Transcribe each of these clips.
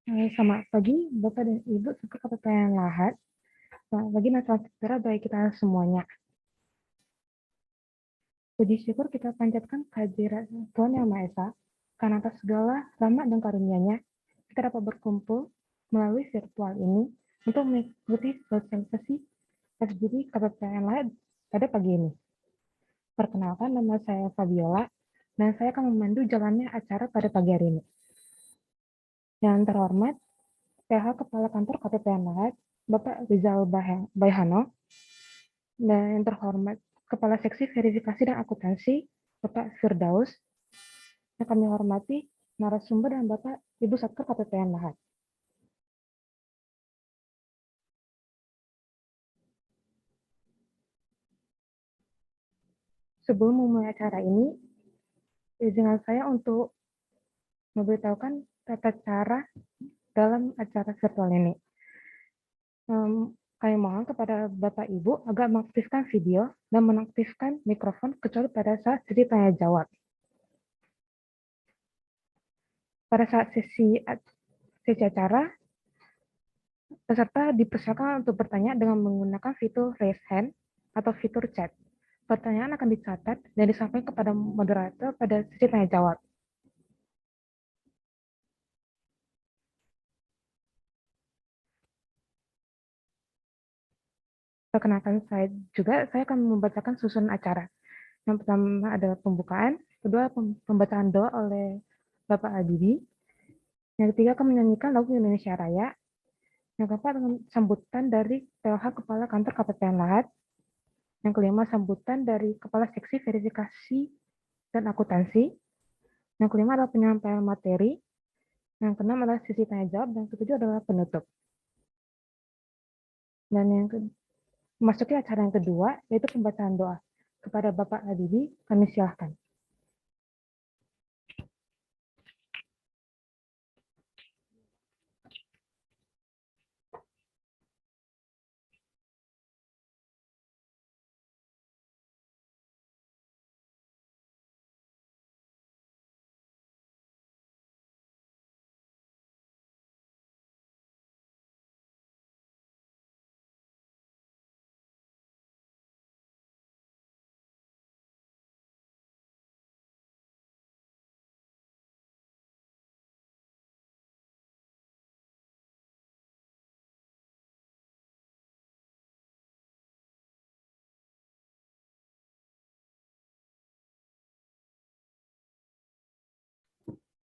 Selamat pagi, Bapak dan Ibu, serta Kepala Lahat. Selamat pagi dan salam sejahtera bagi kita semuanya. Puji syukur kita panjatkan kehadirat Tuhan Yang Maha Esa, karena atas segala rahmat dan karunia-Nya, kita dapat berkumpul melalui virtual ini untuk mengikuti sosialisasi FGD KPPN Lahat pada pagi ini. Perkenalkan, nama saya Fabiola, dan saya akan memandu jalannya acara pada pagi hari ini. Yang terhormat, PH Kepala Kantor KPPN Lahat, Bapak Rizal Bayhano, dan yang terhormat Kepala Seksi Verifikasi dan Akuntansi, Bapak Firdaus, yang kami hormati narasumber dan Bapak Ibu Satker KPPN Lahat. Sebelum memulai acara ini, izinkan saya untuk memberitahukan tata cara dalam acara virtual ini. Kami mohon kepada Bapak Ibu agar mengaktifkan video dan menaktifkan mikrofon kecuali pada saat sesi tanya jawab. Pada saat sesi acara, peserta dipersilakan untuk bertanya dengan menggunakan fitur raise hand atau fitur chat. Pertanyaan akan dicatat dan disampaikan kepada moderator pada sesi tanya jawab. Perkenalkan saya akan membacakan susunan acara. Yang pertama adalah pembukaan, kedua pembacaan doa oleh Bapak Habibie, yang ketiga akan menyanyikan lagu Indonesia Raya, yang keempat sambutan dari PLH Kepala Kantor KPPN Lahat, yang kelima sambutan dari Kepala Seksi Verifikasi dan Akuntansi, yang kelima adalah penyampaian materi, yang keenam adalah sesi tanya jawab, dan ketujuh adalah penutup. Dan yang memasuki acara yang kedua, yaitu pembacaan doa. Kepada Bapak Habibie, kami silahkan.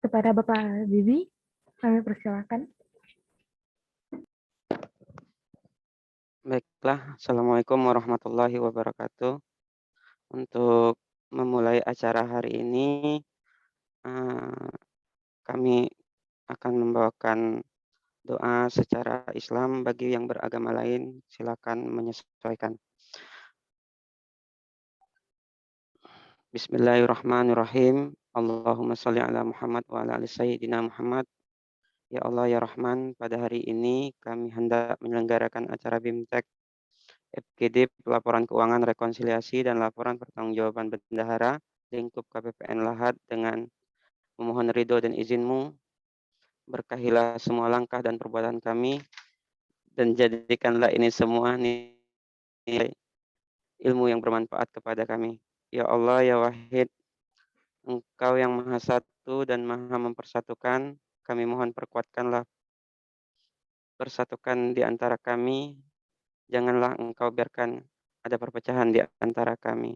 Kepada Bapak Habibie, kami persilahkan. Baiklah, Assalamualaikum warahmatullahi wabarakatuh. Untuk memulai acara hari ini, kami akan membawakan doa secara Islam. Bagi yang beragama lain, silakan menyesuaikan. Bismillahirrahmanirrahim. Allahumma sholli ala Muhammad wa ala ali Sayyidina Muhammad. Ya Allah, ya Rahman, pada hari ini kami hendak menyelenggarakan acara BIMTEK FGD Pelaporan Keuangan Rekonsiliasi dan Laporan Pertanggungjawaban Bendahara lingkup KPPN Lahat dengan memohon ridho dan izin-Mu. Berkahilah semua langkah dan perbuatan kami dan jadikanlah ini semua nilai ilmu yang bermanfaat kepada kami. Ya Allah, ya Wahid, Engkau yang Maha Satu dan Maha Mempersatukan, kami mohon perkuatkanlah persatukan di antara kami. Janganlah Engkau biarkan ada perpecahan di antara kami.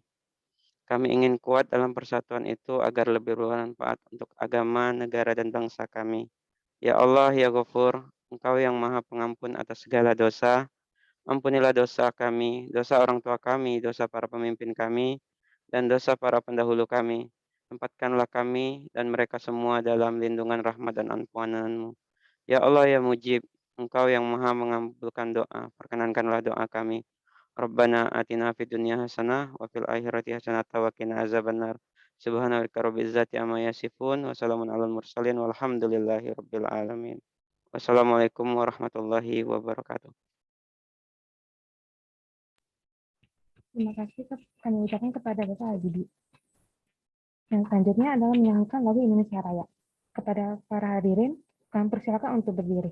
Kami ingin kuat dalam persatuan itu agar lebih bermanfaat untuk agama, negara, dan bangsa kami. Ya Allah, ya Ghafur, Engkau yang Maha Pengampun atas segala dosa. Ampunilah dosa kami, dosa orang tua kami, dosa para pemimpin kami, dan dosa para pendahulu kami. Tempatkanlah kami dan mereka semua dalam lindungan rahmat dan ampunan-Mu. Ya Allah, ya Mujib, Engkau yang Maha mengabulkan doa, perkenankanlah doa kami. Rabbana atina fid dunya hasanah wa fil akhirati hasanah wa qina azabannar. Subhana rabbika rabbil izzati amma yasifun wa salamun alal mursalin walhamdulillahi rabbil alamin. Wassalamualaikum warahmatullahi wabarakatuh. Terima kasih kami ucapkan kepada Bapak Habibie. Yang selanjutnya adalah menyanyikan lagu Indonesia Raya. Kepada para hadirin, Kami persilakan untuk berdiri.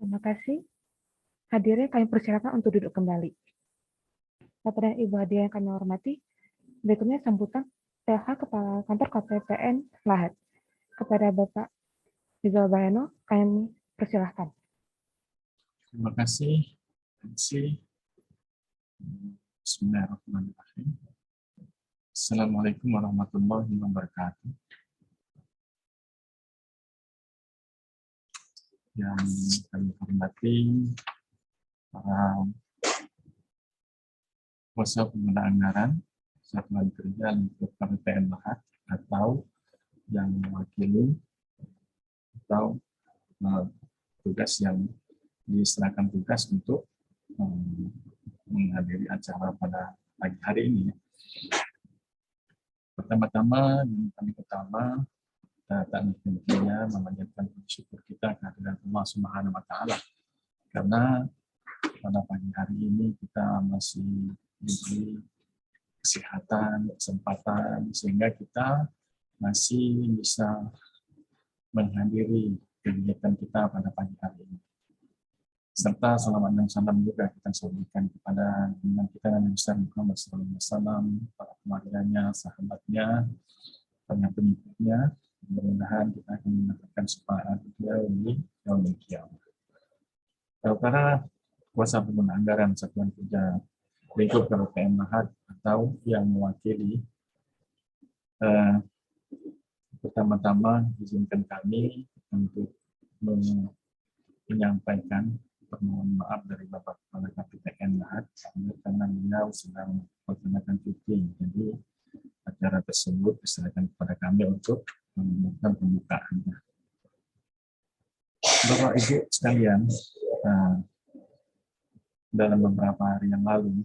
Terima kasih. Hadirin kami persilakan untuk duduk kembali. Bapak dan Ibu hadirin yang kami hormati, berikutnya sambutan PLH Kepala Kantor KPPN Lahat. Kepada Bapak Rizal Bayano, kami persilahkan. Terima kasih. Bismillahirrahmanirrahim. Assalamualaikum warahmatullahi wabarakatuh. Yang kami hormati para kuasa pengguna anggaran Satuan Kerja Lingkup KPPN Lahat atau yang mewakili atau tugas yang diserahkan tugas untuk menghadiri acara pada pagi hari ini. Pertama-tama, yang kami pertama, tak hentinya memanjatkan syukur kita kehadiran Allah Subhanahu wa Ta'ala, karena pada pagi hari ini kita masih diberi kesehatan, kesempatan, sehingga kita masih bisa menghadiri kegiatan kita pada pagi hari ini. Serta salawat dan salam juga kita sampaikan kepada junjungan kita Nabi besar Muhammad SAW, para keluarganya, sahabatnya, para pengikutnya. Mudah-mudahan kita akan mendapatkan syafaat beliau di yaumil qiyamah. Para kuasa pengguna anggaran Satuan Kerja lingkup KPPN Lahat atau yang mewakili, pertama-tama izinkan kami untuk menyampaikan permohonan maaf dari Bapak Kepala KPPN Lahat karena beliau sedang melaksanakan cuti. Jadi acara tersebut diserahkan kepada kami untuk melakukan pembukaannya. Bapak Ibu sekalian, dalam beberapa hari yang lalu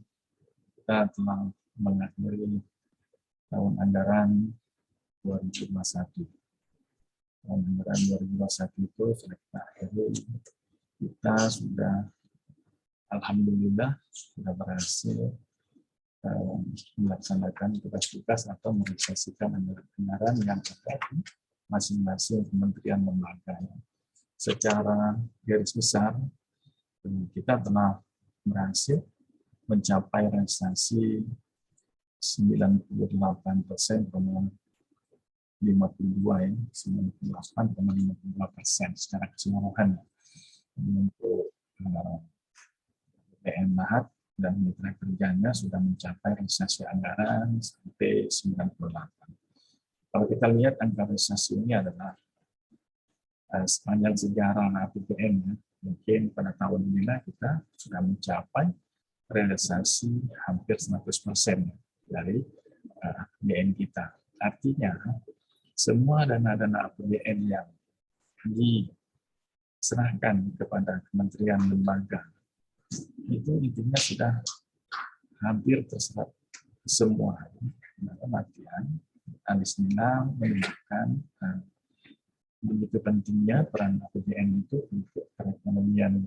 kita telah mengakhiri tahun anggaran 2021. Tahun anggaran 2021 itu sudah kita akhiri. Kita sudah, alhamdulillah, sudah berhasil melaksanakan tugas-tugas atau merealisasikan anggaran yang ada di masing-masing kementerian lembaga. Secara garis besar, kita telah berhasil mencapai realisasi 98,52 ya, 98,52% secara keseluruhan untuk KPPN Lahat dan mitra kerjanya sudah mencapai realisasi anggaran sampai 98. Kalau kita lihat angka realisasi ini adalah sepanjang sejarah APBN, ya, mungkin pada tahun inilah kita sudah mencapai realisasi hampir 100% dari APBN kita. Artinya semua dana-dana APBN yang diserahkan kepada kementerian lembaga itu intinya sudah hampir terserap semua. Dalam artian Anies Minang menunjukkan begitu pentingnya peran APBN itu untuk perekonomian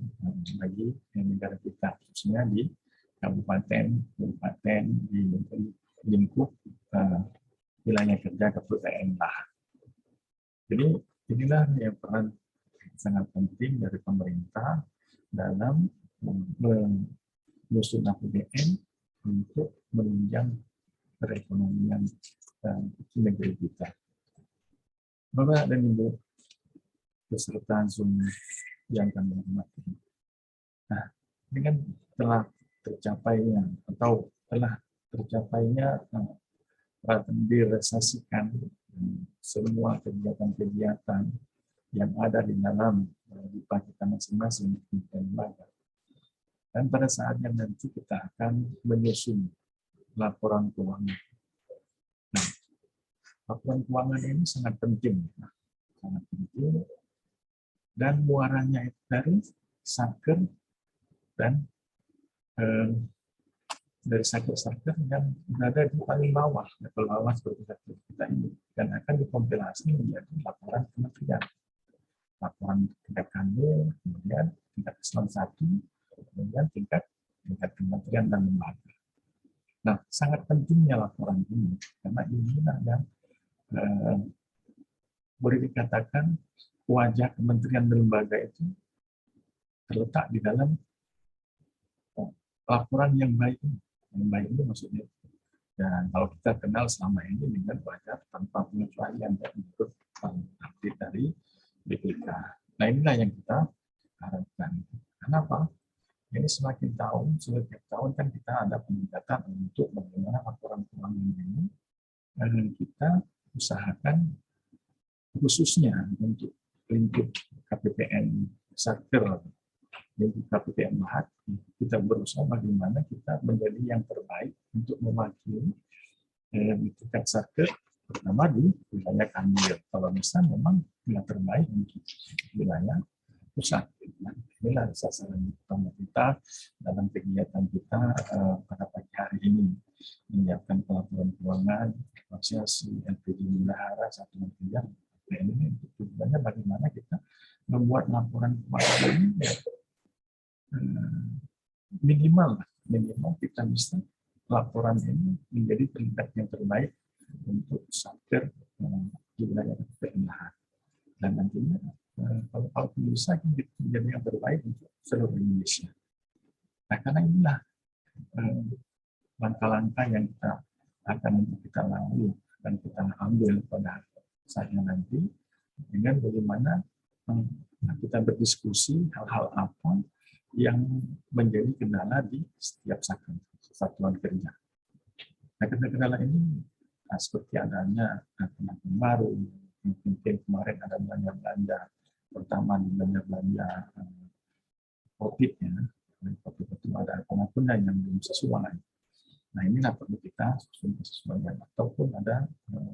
bagi negara kita, khususnya di kabupaten, di lingkup wilayah kerja KPPN Lahat. Jadi inilah yang peran sangat penting dari pemerintah dalam menyusun APBN untuk menunjang perekonomian negeri kita. Bapak dan Ibu peserta Zoom yang kami hormati. Nah, ini kan telah tercapainya atau telah tercapainya direalisasikan semua kegiatan-kegiatan yang ada di dalam BIPA kita masing-masing di lembaga. Dan pada saatnya nanti kita akan menyusun laporan keuangan. Nah, laporan keuangan ini sangat penting, dan muaranya itu dari Satker dan dari Satker yang berada di paling bawah, level bawah seperti Satker kita ini, dan akan dikompilasi menjadi laporan kementerian, laporan tingkat kanwil, kemudian tingkat eselon 1, kemudian tingkat kementerian dan lembaga. Nah, sangat pentingnya laporan ini karena inilah yang boleh dikatakan wajah kementerian dan lembaga itu terletak di dalam laporan yang baik ini. Yang baik itu maksudnya, dan kalau kita kenal selama ini dengan wajah tanpa pengecualian dan ikut update dari BPK. Nah, inilah yang kita harapkan. Kenapa? Ini semakin setiap tahun kan kita ada peningkatan untuk bagaimana laporan keuangan ini, dan kita usahakan khususnya untuk lingkup KPPN Satker, lingkup KPPN Lahat, kita berusaha bagaimana kita menjadi yang terbaik untuk mewakili tingkat Satker, terutama di wilayah kanwil. Kalau bisa memang yang terbaik untuk wilayah pusat. Nah, inilah sasaran utama kita dalam kegiatan kita pada pagi hari ini, menyiapkan pelaporan keuangan asosiasi LPD Bendahara Satuan Kerja ini. Tujuannya bagaimana kita membuat laporan keuangan ini minimal kita bisa laporan ini menjadi tingkat yang terbaik untuk Satker di wilayah KPPN Lahat, dan nantinya kalau bisa menjadi yang terbaik untuk seluruh Indonesia. Nah, karena inilah langkah-langkah yang kita lalui dan kita ambil pada saatnya nanti, dengan bagaimana kita berdiskusi hal-hal apa yang menjadi kendala di setiap satuan kerja. Nah, kendala ini seperti adanya tenaga baru, mungkin kemarin ada belanja-belanja, pertama di belanja-belanja COVID ya, COVID itu ada pengakuan yang belum sesuai. Nah, inilah perlu kita sesuaikan, ataupun ada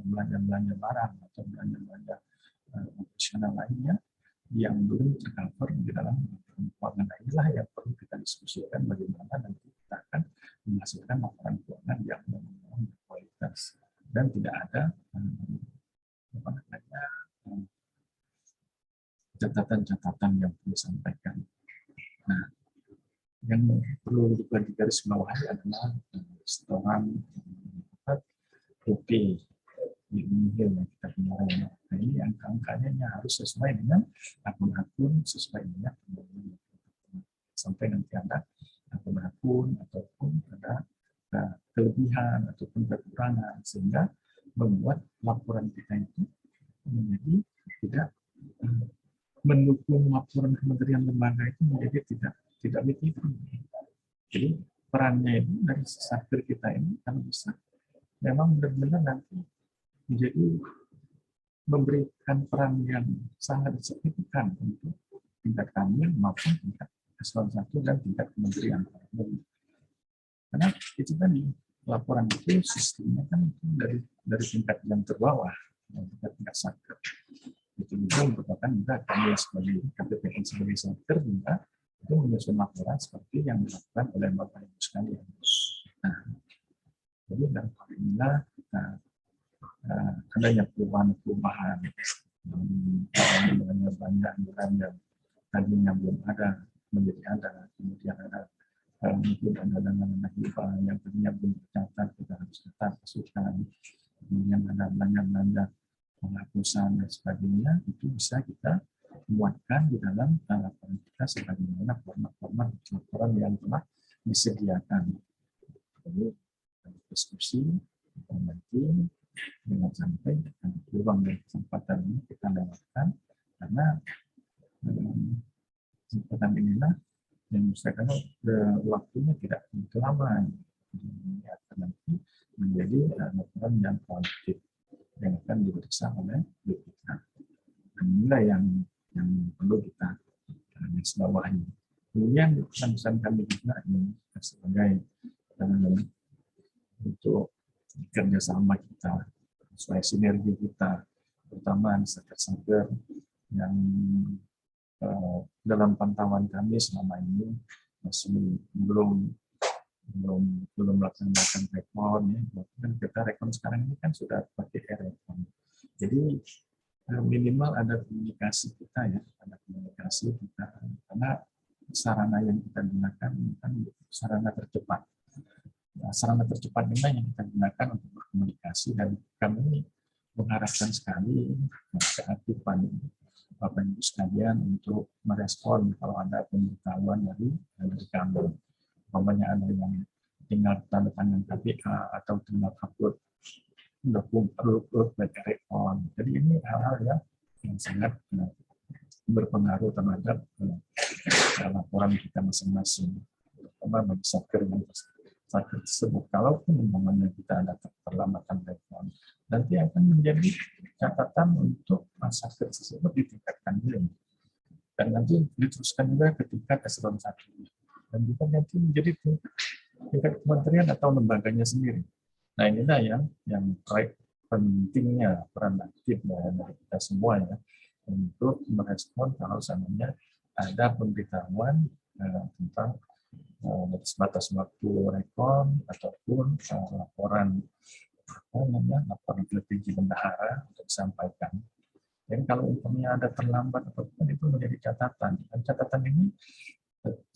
belanja-belanja barang atau belanja-belanja operasional lainnya yang belum tercover di dalam keuangan. Nah, inilah yang perlu kita diskusikan bagaimana nanti kita akan menghasilkan laporan keuangan yang berkualitas dan tidak ada catatan-catatan yang perlu disampaikan. Nah, yang perlu juga digarisbawahi adalah setoran OP yang kita punya. Nah, ini angka-angkanya harus sesuai dengan akun-akun, sesuai dengan sampai nanti ada akun-akun ataupun ada kelebihan ataupun kekurangan, sehingga membuat laporan kita itu menjadi tidak mendukung laporan kementerian lembaga itu menjadi tidak begitu. Jadi perannya itu dari satker kita ini kalau bisa memang benar-benar nanti menjadi memberikan peran yang sangat signifikan untuk tingkat kami maupun tingkat eselon 1 dan tingkat kementerian. Karena itu tadi laporan itu sistemnya kan dari tingkat yang terbawah, tingkat satker. Itu juga merupakan juga kami sebagai KPPN sebagai satker juga itu menyusun laporan seperti yang dilakukan oleh Bapak Ibu sekalian. Nah, jadi dalam hal inilah kita adanya perubahan banyak anggaran yang tadinya belum ada menjadi ada, kemudian ada mungkin ada dana hibah yang tadinya belum tercatat, kita harus catat, masukkan, kemudian ada belanja penghapusan dan sebagainya, itu bisa kita muatkan di dalam laporan kita sebagaimana format-format laporan yang telah disediakan. Jadi diskusi nanti dengan sampai peluang dan kesempatan ini kita dapatkan, karena kesempatan inilah yang misalkan waktunya tidak begitu lama, akan nanti menjadi laporan yang kualitatif yang akan diperiksa oleh BPK. Inilah yang perlu kita garisbawahi. Kemudian pesan-pesan kami juga ini sebagai untuk kerjasama kita, sesuai sinergi kita, terutama satker-satker yang dalam pantauan kami selama ini masih belum melaksanakan rekon ya. Bahkan kita rekon sekarang ini kan sudah pakai e-rekon. Jadi minimal ada komunikasi kita ya, ada komunikasi kita, karena sarana yang kita gunakan kan sarana tercepat. Nah, sarana tercepat ini yang kita gunakan untuk berkomunikasi, dan kami mengharapkan sekali keaktifan Bapak Ibu sekalian untuk merespon kalau ada pemberitahuan dari kami. Umpamanya ada yang tinggal tanda tangan KPK atau tinggal upload rekon. Jadi ini hal-hal yang sangat berpengaruh terhadap laporan kita masing-masing, terutama bagi satker tersebut. Kalaupun umpamanya kita ada perlambatan rekon, nanti akan menjadi catatan untuk satker tersebut ditingkatkan dulu, dan nanti diteruskan juga ke tingkat eselon 1, dan juga nanti menjadi tingkat kementerian atau lembaganya sendiri. Nah, inilah yang pentingnya peran aktif dari kita semua ya, untuk merespon kalau seandainya ada pemberitahuan tentang batas waktu rekon ataupun laporan laporan tinggi bendahara untuk disampaikan. Dan kalau umpamanya ada terlambat ataupun itu menjadi catatan, dan catatan ini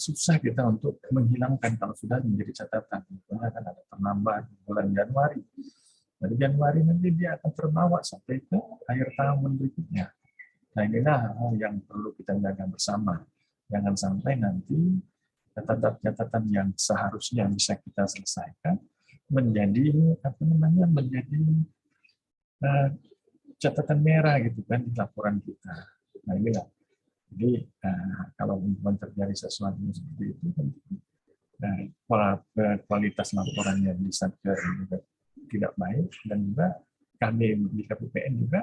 susah kita untuk menghilangkan kalau sudah menjadi catatan. Misalnya kan ada terlambat bulan Januari. Dari Januari nanti dia akan terbawa sampai ke akhir tahun berikutnya. Nah, inilah hal yang perlu kita jaga bersama. Jangan sampai nanti catatan-catatan yang seharusnya bisa kita selesaikan menjadi menjadi catatan merah gitu kan di laporan kita. Nah, inilah Jadi kalau terjadi sesuatu yang seperti itu, kualitas laporannya di Satker juga tidak baik, dan juga kami di KPPN juga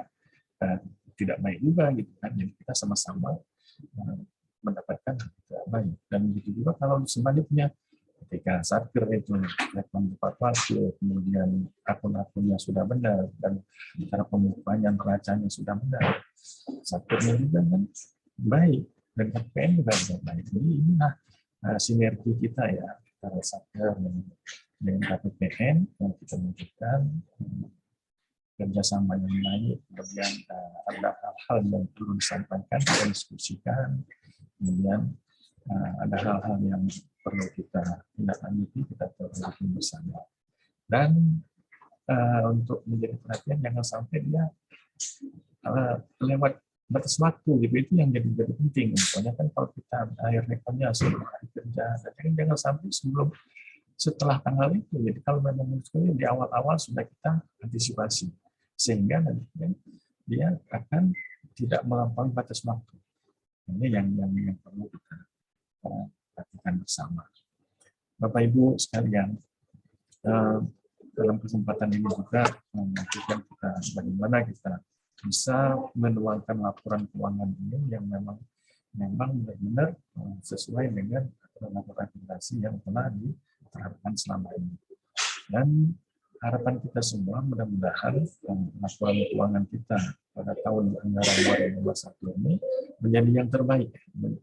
tidak baik juga gitu kan. Jadi kita sama-sama mendapatkan tidak baik. Dan begitu juga kalau semuanya punya, ketika Satker itu telepon tepat waktu, kemudian akun-akunnya sudah benar, dan cara pembukuannya neracanya sudah benar, Satkernya juga kan baik, dan KPPN juga baik. Jadi inilah sinergi kita ya, antara Satker dengan KPPN yang kita butuhkan kerjasama yang baik. Kemudian ada hal-hal yang perlu disampaikan, kita diskusikan, kemudian ada hal-hal yang perlu kita tindak lanjuti, kita terlalu bersama. Dan untuk menjadi perhatian, jangan sampai dia lewat batas waktu gitu, itu yang jadi penting. Misalnya kan kalau kita akhir rekornya sebelum hari kerja, jangan sampai setelah tanggal itu. Jadi kalau memang di awal-awal sudah kita antisipasi, sehingga nanti dia akan tidak melampaui batas waktu. Ini yang perlu kita lakukan bersama. Bapak Ibu sekalian, dalam kesempatan ini juga menunjukkan kita bagaimana kita bisa menuangkan laporan keuangan ini yang memang benar-benar sesuai dengan laporan regulasi yang telah diterapkan selama ini. Dan harapan kita semua mudah-mudahan laporan keuangan kita pada tahun anggaran 2021 ini menjadi yang terbaik.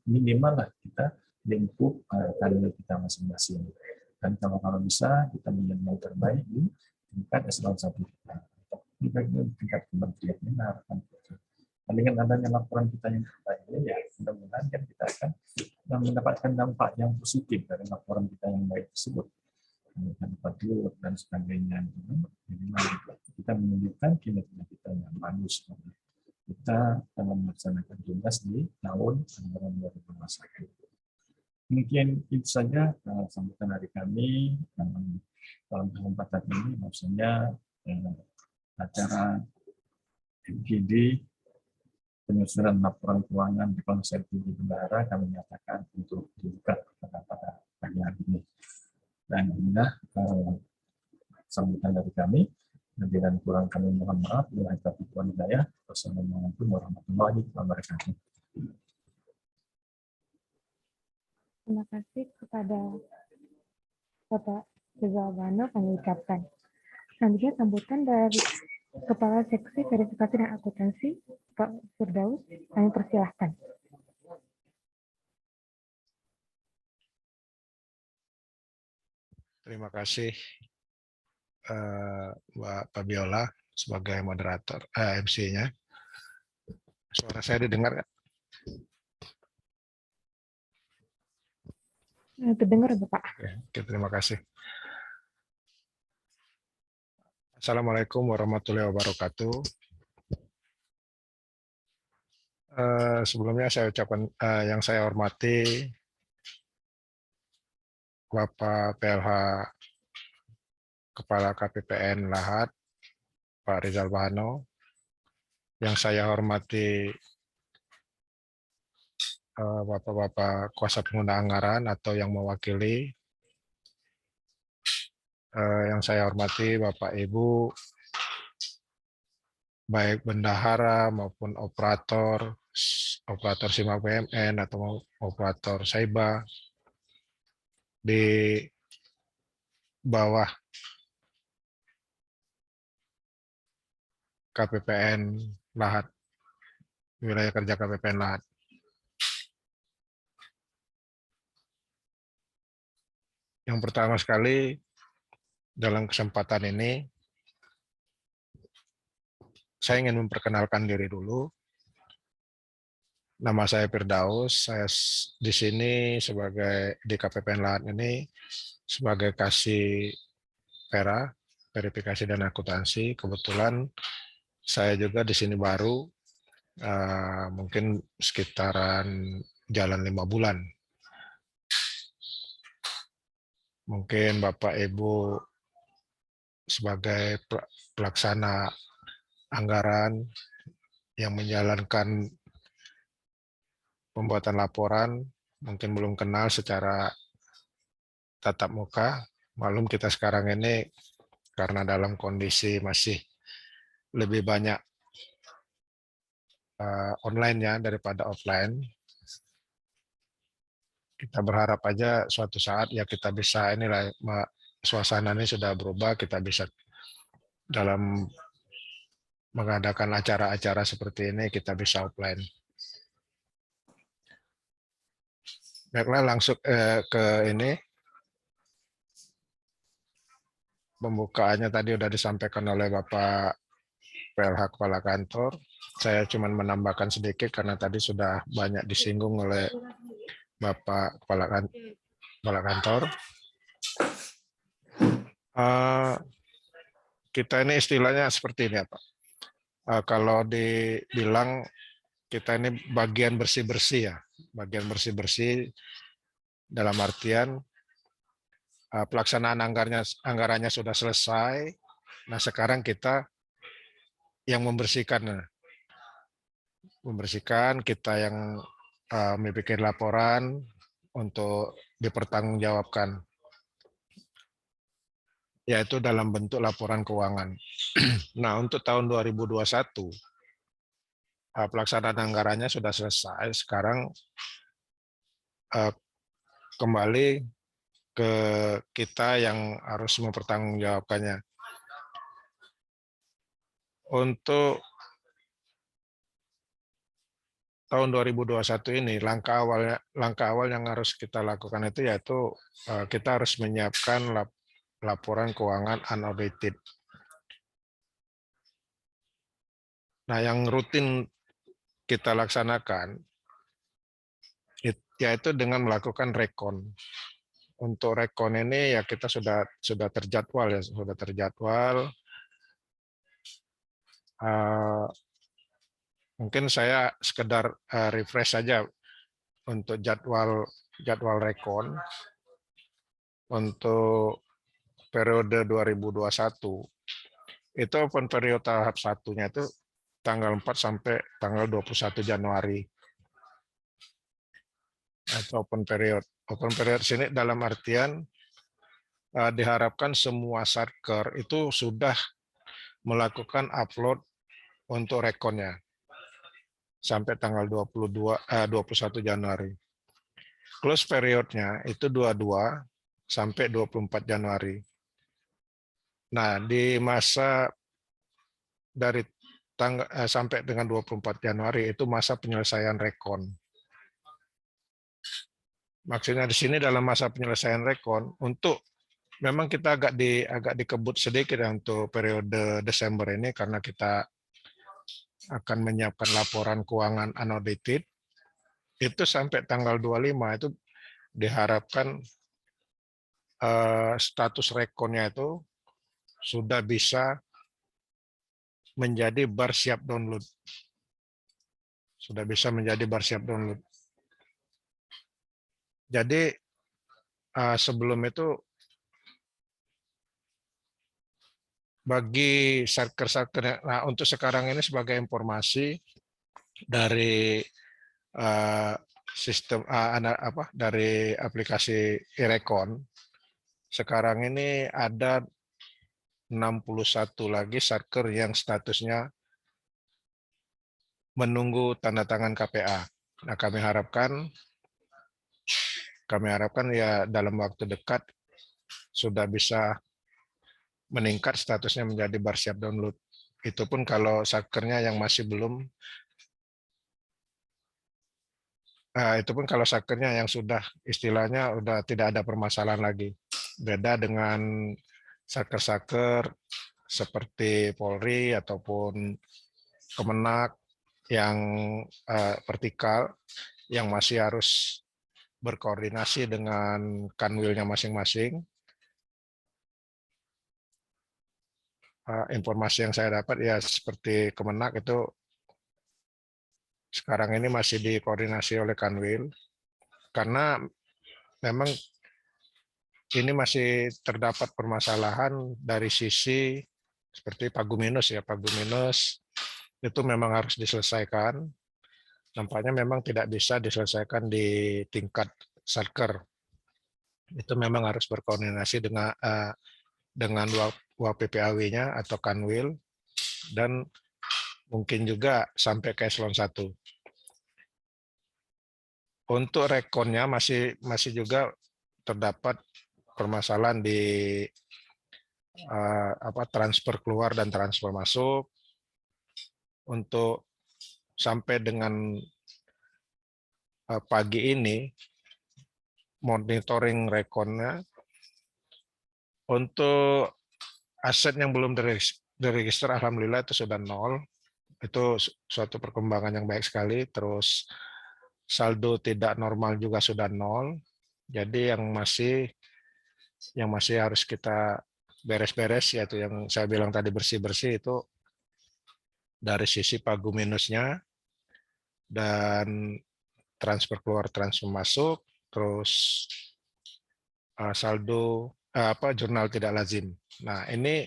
Minimal lah kita lingkup karir kita masing-masing. Dan kalau bisa kita menjadi yang terbaik di tingkat eselon 1 kita. Di tingkat kementerian ini harapan kita. Dan dengan adanya laporan kita yang terbaik ini, ya mudah-mudahan kan kita akan mendapatkan dampak yang positif dari laporan kita yang baik tersebut. Dan sebagainya. Jadi kita menunjukkan kinerja kita yang bagus. Kita dalam melaksanakan tugas di tahun anggaran 2021. Mungkin itu saja sambutan dari kami dalam kesempatan ini, maksudnya acara MGD penyusunan laporan keuangan di Konsep Tinggi Bendahara kami nyatakan untuk dibuka pada pagi hari ini. Dan inilah sambutan dari kami. Dan kurang kami mohon maaf. Bila taufiq wal hidayah. Wassalamualaikum warahmatullahi wabarakatuh. Terima kasih kepada Bapak Rizal Bano kami ucapkan. Selanjutnya sambutan dari Kepala Seksi Verifikasi dan Akuntansi, Pak Firdaus, kami persilahkan. Terima kasih Mbak Fabiola sebagai moderator MC-nya. Suara saya didengar? Terdengar, Bapak. Oke, terima kasih. Assalamualaikum warahmatullahi wabarakatuh. Sebelumnya saya ucapkan yang saya hormati Bapak PLH Kepala KPPN Lahat, Pak Rizal Bano. Yang saya hormati Bapak-Bapak kuasa pengguna anggaran atau yang mewakili. Yang saya hormati Bapak Ibu, baik bendahara maupun operator SIMA BUMN atau operator Saiba di bawah KPPN Lahat, wilayah kerja KPPN Lahat. Yang pertama sekali, dalam kesempatan ini, saya ingin memperkenalkan diri dulu. Nama saya Firdaus, saya di sini sebagai di KPPN Lahat ini sebagai kasih Vera, verifikasi dan akuntansi. Kebetulan saya juga di sini baru, mungkin sekitaran jalan 5 bulan. Mungkin Bapak Ibu sebagai pelaksana anggaran yang menjalankan pembuatan laporan, mungkin belum kenal secara tatap muka. Malum kita sekarang ini karena dalam kondisi masih lebih banyak online ya daripada offline. Kita berharap aja suatu saat ya kita bisa inilah suasana ini sudah berubah, kita bisa dalam mengadakan acara-acara seperti ini kita bisa offline. Baiklah, langsung ke ini. Pembukaannya tadi sudah disampaikan oleh Bapak PLH Kepala Kantor. Saya cuma menambahkan sedikit karena tadi sudah banyak disinggung oleh Bapak Kepala Kantor. Kita ini istilahnya seperti ini, Pak. Kalau dibilang kita ini bagian bersih-bersih ya, bagian bersih-bersih dalam artian pelaksanaan anggarannya sudah selesai. Nah, sekarang kita yang membersihkan kita yang membuat laporan untuk dipertanggungjawabkan, yaitu dalam bentuk laporan keuangan. Nah, untuk tahun 2021 pelaksanaan anggarannya sudah selesai. Sekarang kembali ke kita yang harus mempertanggungjawabkannya. Untuk tahun 2021 ini langkah awal yang harus kita lakukan itu yaitu kita harus menyiapkan laporan keuangan unaudited. Nah, yang rutin kita laksanakan yaitu dengan melakukan rekon. Untuk rekon ini ya kita sudah terjadwal ya, mungkin saya sekedar refresh saja untuk jadwal rekon untuk periode 2021. Itu open period tahap satunya itu tanggal 4 sampai tanggal 21 Januari. Atau open period. Open period sini dalam artian diharapkan semua satker itu sudah melakukan upload untuk rekonnya sampai tanggal 21 Januari. Close periodnya itu 22 sampai 24 Januari. Nah, di masa dari sampai dengan 24 Januari itu masa penyelesaian rekon. Maksudnya di sini dalam masa penyelesaian rekon untuk memang kita agak dikebut sedikit ya untuk periode Desember ini karena kita akan menyiapkan laporan keuangan unaudited itu sampai tanggal 25 itu diharapkan status rekonnya itu sudah bisa menjadi bar siap download. Sudah bisa menjadi bar siap download. Jadi sebelum itu bagi satker-satker, nah untuk sekarang ini sebagai informasi dari sistem dari aplikasi e-rekon, sekarang ini ada 61 lagi satker yang statusnya menunggu tanda tangan KPA. Nah, kami harapkan ya dalam waktu dekat sudah bisa meningkat statusnya menjadi bar siap download. Itu pun kalau satkernya yang masih belum, itu pun kalau satkernya yang sudah istilahnya udah tidak ada permasalahan lagi. Beda dengan satker-satker seperti Polri ataupun Kemenak yang vertikal yang masih harus berkoordinasi dengan kanwilnya masing-masing. Informasi yang saya dapat ya seperti Kemenak itu sekarang ini masih dikoordinasi oleh kanwil karena memang ini masih terdapat permasalahan dari sisi seperti Paguminus ya, Paguminus itu memang harus diselesaikan nampaknya memang tidak bisa diselesaikan di tingkat Satker. Itu memang harus berkoordinasi dengan WPPAW-nya atau Kanwil, dan mungkin juga sampai ke eselon 1. Untuk rekonnya masih juga terdapat permasalahan di transfer keluar dan transfer masuk. Untuk sampai dengan pagi ini monitoring rekonnya untuk aset yang belum diregister, alhamdulillah itu sudah 0. Itu suatu perkembangan yang baik sekali. Terus saldo tidak normal juga sudah 0. Jadi yang masih harus kita beres-beres, yaitu yang saya bilang tadi, bersih-bersih, itu dari sisi pagu minusnya dan transfer keluar transfer masuk, terus saldo jurnal tidak lazim. Nah, ini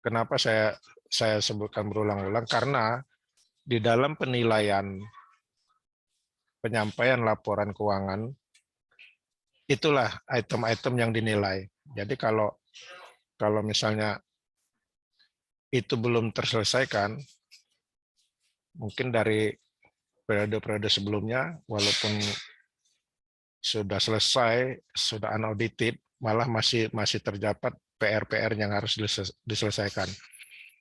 kenapa saya sebutkan berulang-ulang, karena di dalam penilaian penyampaian laporan keuangan itulah item-item yang dinilai. Jadi kalau misalnya itu belum terselesaikan, mungkin dari periode-periode sebelumnya, walaupun sudah selesai, sudah unaudited, malah masih terdapat PR-PR yang harus diselesaikan.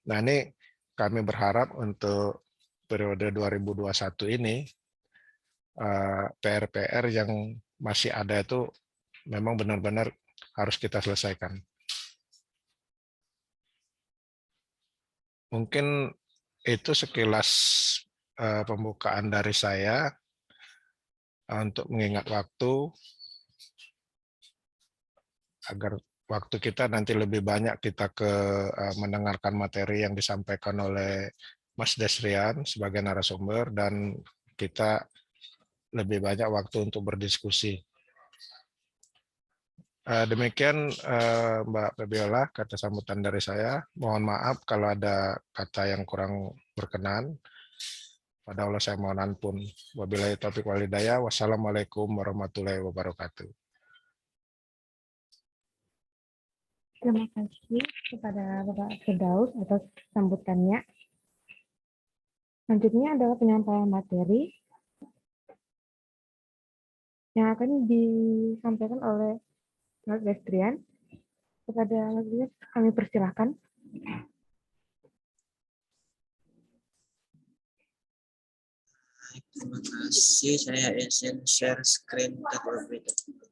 Nah, ini kami berharap untuk periode 2021 ini PR-PR yang masih ada itu memang benar-benar harus kita selesaikan. Mungkin itu sekilas pembukaan dari saya untuk mengingat waktu, agar waktu kita nanti lebih banyak kita mendengarkan materi yang disampaikan oleh Mas Desrian sebagai narasumber, dan kita lebih banyak waktu untuk berdiskusi. Demikian Mbak Febiola, kata sambutan dari saya. Mohon maaf kalau ada kata yang kurang berkenan. Pada Allah saya mohon ampun. Wabillahi taufiq wal hidayah. Wassalamualaikum warahmatullahi wabarakatuh. Terima kasih kepada Bapak Firdaus atas sambutannya. Selanjutnya adalah penyampaian materi yang akan disampaikan oleh Mas Destrian. Kepada Mas Destrian kami persilahkan. Terima kasih, saya izin share screen terlebih dahulu.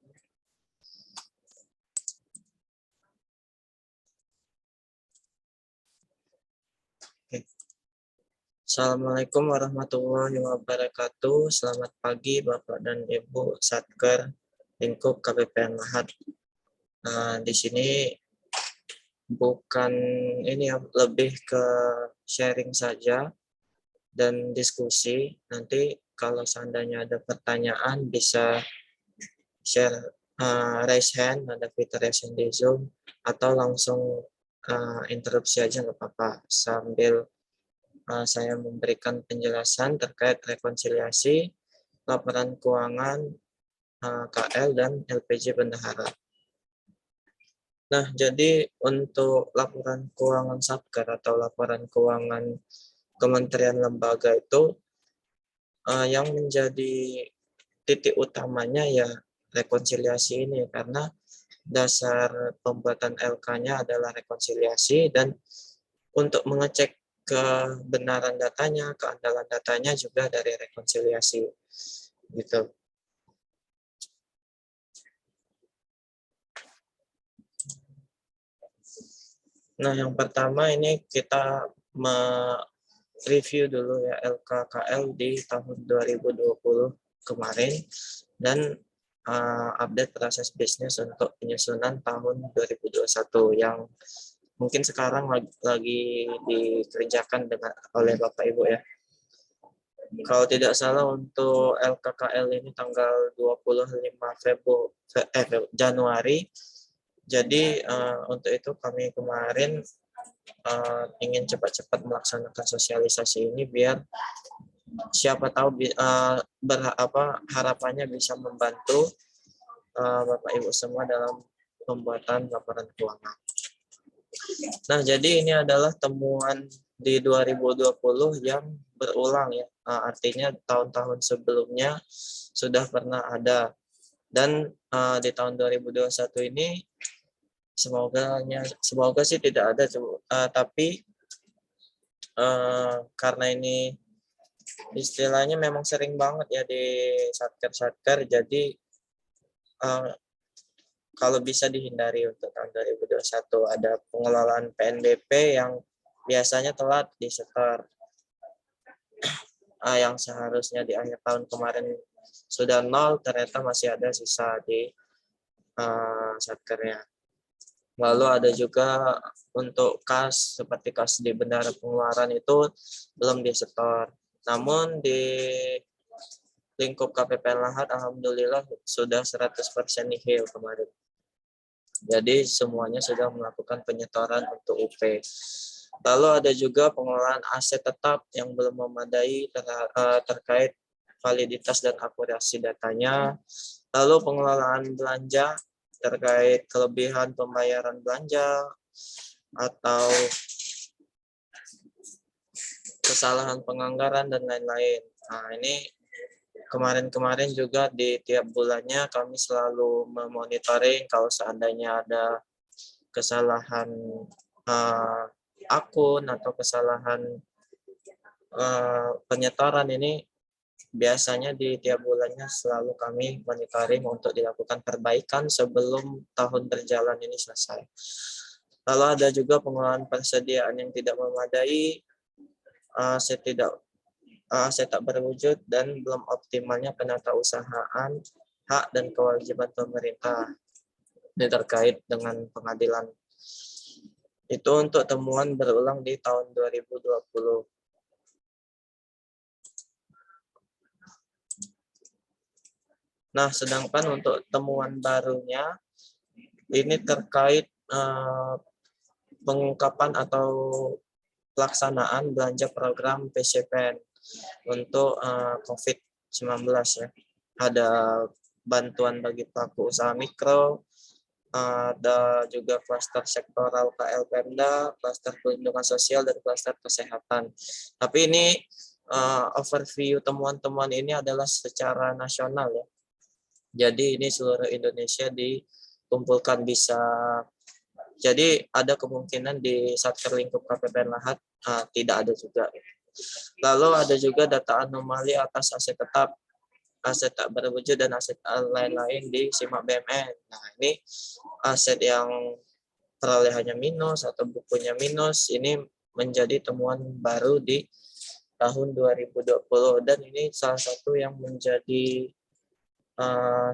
Assalamualaikum warahmatullahi wabarakatuh. Selamat pagi Bapak dan Ibu Satker Lingkup KPPN Lahat. Di sini bukan ini, lebih ke sharing saja dan diskusi. Nanti kalau seandainya ada pertanyaan bisa share, raise hand, ada fitur raise hand di Zoom, atau langsung interupsi aja nggak apa-apa, sambil saya memberikan penjelasan terkait rekonsiliasi laporan keuangan KL dan LPJ Bendahara. Nah, jadi untuk laporan keuangan Satker atau laporan keuangan kementerian lembaga itu yang menjadi titik utamanya ya rekonsiliasi ini, karena dasar pembuatan LK-nya adalah rekonsiliasi, dan untuk mengecek kebenaran datanya, keandalan datanya juga dari rekonsiliasi gitu. Nah, yang pertama ini kita review dulu ya LKKL di tahun 2020 kemarin, dan update proses bisnis untuk penyusunan tahun 2021 yang mungkin sekarang lagi dikerjakan oleh Bapak Ibu ya. Kalau tidak salah untuk LKKL ini tanggal 25 Januari. Jadi untuk itu kami kemarin ingin cepat-cepat melaksanakan sosialisasi ini biar siapa tahu harapannya bisa membantu Bapak Ibu semua dalam pembuatan laporan keuangan. Nah, jadi ini adalah temuan di 2020 yang berulang ya. Artinya tahun-tahun sebelumnya sudah pernah ada. Dan di tahun 2021 ini semoga sih tidak ada, tapi karena ini istilahnya memang sering banget ya di satker, jadi kalau bisa dihindari untuk tahun 2021 ada pengelolaan PNBP yang biasanya telat disetor, yang seharusnya di akhir tahun kemarin sudah 0, ternyata masih ada sisa di satkernya. Lalu ada juga untuk kas, seperti kas di bendara pengeluaran itu belum disetor. Namun di lingkup KPPN Lahat alhamdulillah sudah 100% nihil kemarin. Jadi semuanya sudah melakukan penyetoran untuk UP. Lalu ada juga pengelolaan aset tetap yang belum memadai terkait validitas dan akurasi datanya. Lalu pengelolaan belanja terkait kelebihan pembayaran belanja atau kesalahan penganggaran dan lain-lain. Nah, ini kemarin-kemarin juga di tiap bulannya kami selalu memonitoring kalau seandainya ada kesalahan akun atau kesalahan penyetoran ini, biasanya di tiap bulannya selalu kami monitoring untuk dilakukan perbaikan sebelum tahun berjalan ini selesai. Lalu ada juga pengelolaan persediaan yang tidak memadai, aset tak berwujud, dan belum optimalnya penatausahaan hak dan kewajiban pemerintah ini terkait dengan pengadilan. Itu untuk temuan berulang di tahun 2020. Nah, sedangkan untuk temuan barunya ini terkait pengungkapan atau pelaksanaan belanja program PCPN untuk COVID-19 ya. Ada bantuan bagi pelaku usaha mikro, ada juga klaster sektoral KL Pemda, klaster perlindungan sosial, dan klaster kesehatan. Tapi ini overview temuan-temuan ini adalah secara nasional ya. Jadi ini seluruh Indonesia dikumpulkan bisa. Jadi ada kemungkinan di Satker lingkup KPPN Lahat tidak ada juga. Lalu ada juga data anomali atas aset tetap, aset tak berwujud, dan aset lain-lain di Simak BMN. Nah, ini aset yang perolehannya minus atau bukunya minus, ini menjadi temuan baru di tahun 2020, dan ini salah satu yang menjadi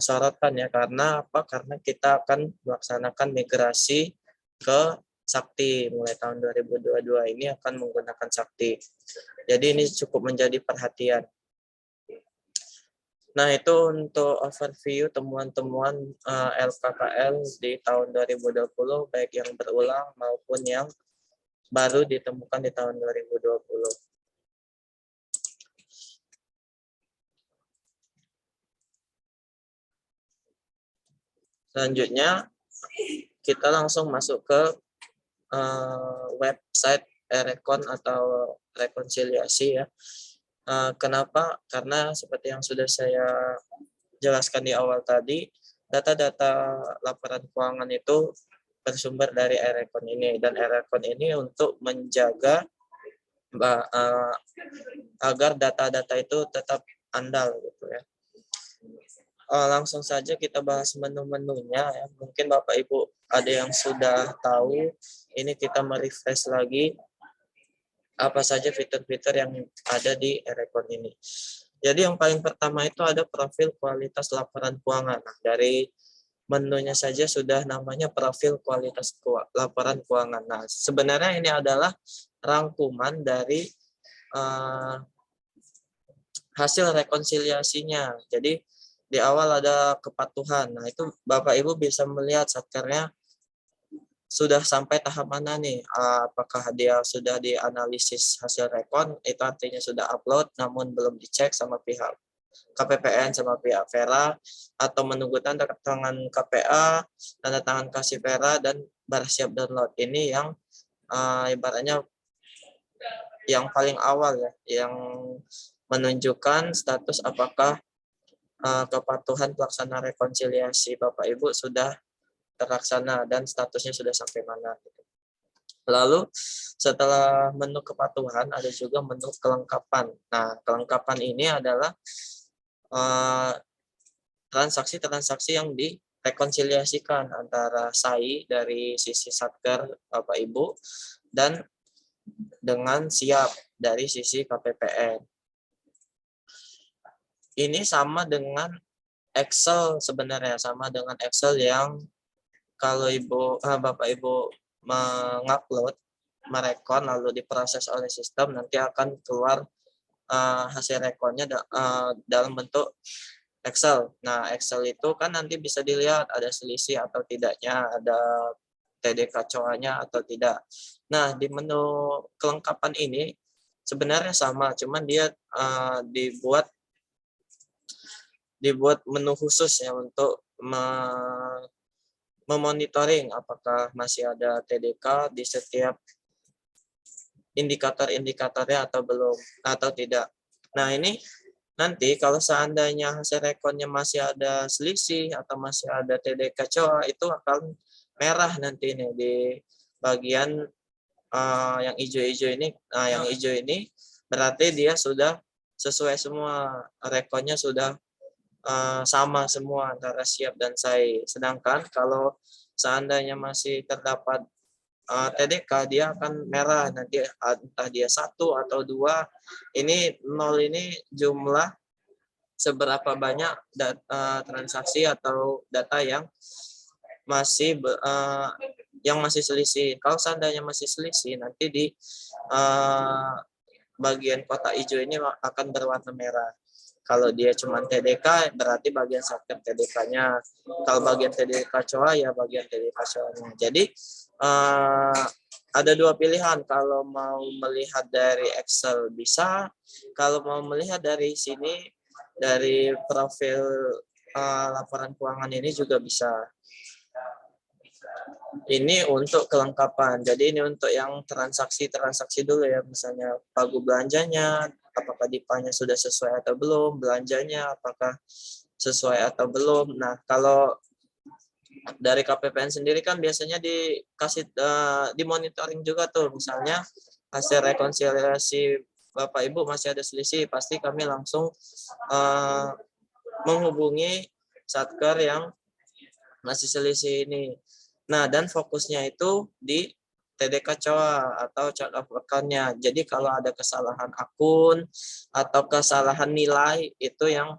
sorotan ya. Karena apa? Karena kita akan melaksanakan migrasi ke Sakti mulai tahun 2022 ini akan menggunakan Sakti. Jadi ini cukup menjadi perhatian. Nah, itu untuk overview temuan-temuan LKKL di tahun 2020, baik yang berulang maupun yang baru ditemukan di tahun 2020. Selanjutnya, kita langsung masuk ke website Erekon atau rekonsiliasi ya. Kenapa? Karena seperti yang sudah saya jelaskan di awal tadi, data-data laporan keuangan itu bersumber dari Erekon ini, dan Erekon ini untuk menjaga agar data-data itu tetap andal gitu ya. Langsung saja kita bahas menu-menunya ya. Mungkin Bapak Ibu ada yang sudah tahu, ini kita merefresh lagi apa saja fitur-fitur yang ada di Erekon ini. Jadi yang paling pertama itu ada profil kualitas laporan keuangan. Nah, dari menunya saja sudah namanya profil kualitas laporan keuangan. Nah, sebenarnya ini adalah rangkuman dari hasil rekonsiliasinya. Jadi di awal ada kepatuhan. Nah, itu Bapak Ibu bisa melihat satkernya sudah sampai tahap mana nih? Apakah dia sudah dianalisis hasil rekon, itu artinya sudah upload namun belum dicek sama pihak KPPN sama pihak Vera, atau menunggu tanda tangan KPA, tanda tangan kasih Vera, dan baris siap download. Ini yang ibaratnya yang paling awal ya, yang menunjukkan status apakah kepatuhan pelaksana rekonsiliasi Bapak Ibu sudah terlaksana dan statusnya sudah sampai mana. Lalu setelah menu kepatuhan ada juga menu kelengkapan. Nah, kelengkapan ini adalah transaksi-transaksi yang direkonsiliasikan antara SAI dari sisi Satker Bapak Ibu dan dengan siap dari sisi KPPN. Ini sama dengan Excel sebenarnya, sama dengan Excel yang kalau Bapak Ibu mengupload, merekon lalu diproses oleh sistem, nanti akan keluar hasil rekonnya dalam bentuk Excel. Nah, Excel itu kan nanti bisa dilihat ada selisih atau tidaknya, ada TDK COA-nya atau tidak. Nah, di menu kelengkapan ini sebenarnya sama, cuman dia dibuat menu khusus ya untuk memonitoring apakah masih ada TDK di setiap indikator-indikatornya atau belum atau tidak. Nah, ini nanti kalau seandainya hasil rekonnya masih ada selisih atau masih ada TDK COA, itu akan merah nanti nih di bagian yang hijau-hijau ini. Nah, yang hijau ini berarti dia sudah sesuai semua, rekonnya sudah sama semua antara siap dan SAI. Sedangkan kalau seandainya masih terdapat TDK, dia akan merah nanti, entah dia 1 atau 2. Ini 0 ini jumlah seberapa banyak transaksi atau data yang masih selisih. Kalau seandainya masih selisih, nanti di bagian kotak hijau ini akan berwarna merah. Kalau dia cuma TDK, berarti bagian Satker TDK-nya. Kalau bagian TDK COA, ya bagian TDK COA-nya. Jadi, ada dua pilihan. Kalau mau melihat dari Excel bisa. Kalau mau melihat dari sini, dari profil laporan keuangan ini juga bisa. Ini untuk kelengkapan. Jadi ini untuk yang transaksi dulu ya. Misalnya pagu belanjanya, apakah DIPA-nya sudah sesuai atau belum, belanjanya apakah sesuai atau belum. Nah, kalau dari KPPN sendiri kan biasanya dikasih dimonitoring juga tuh, misalnya hasil rekonsiliasi Bapak Ibu masih ada selisih, pasti kami langsung menghubungi Satker yang masih selisih ini. Nah, dan fokusnya itu di TDK COA atau chart of account-nya. Jadi kalau ada kesalahan akun atau kesalahan nilai itu yang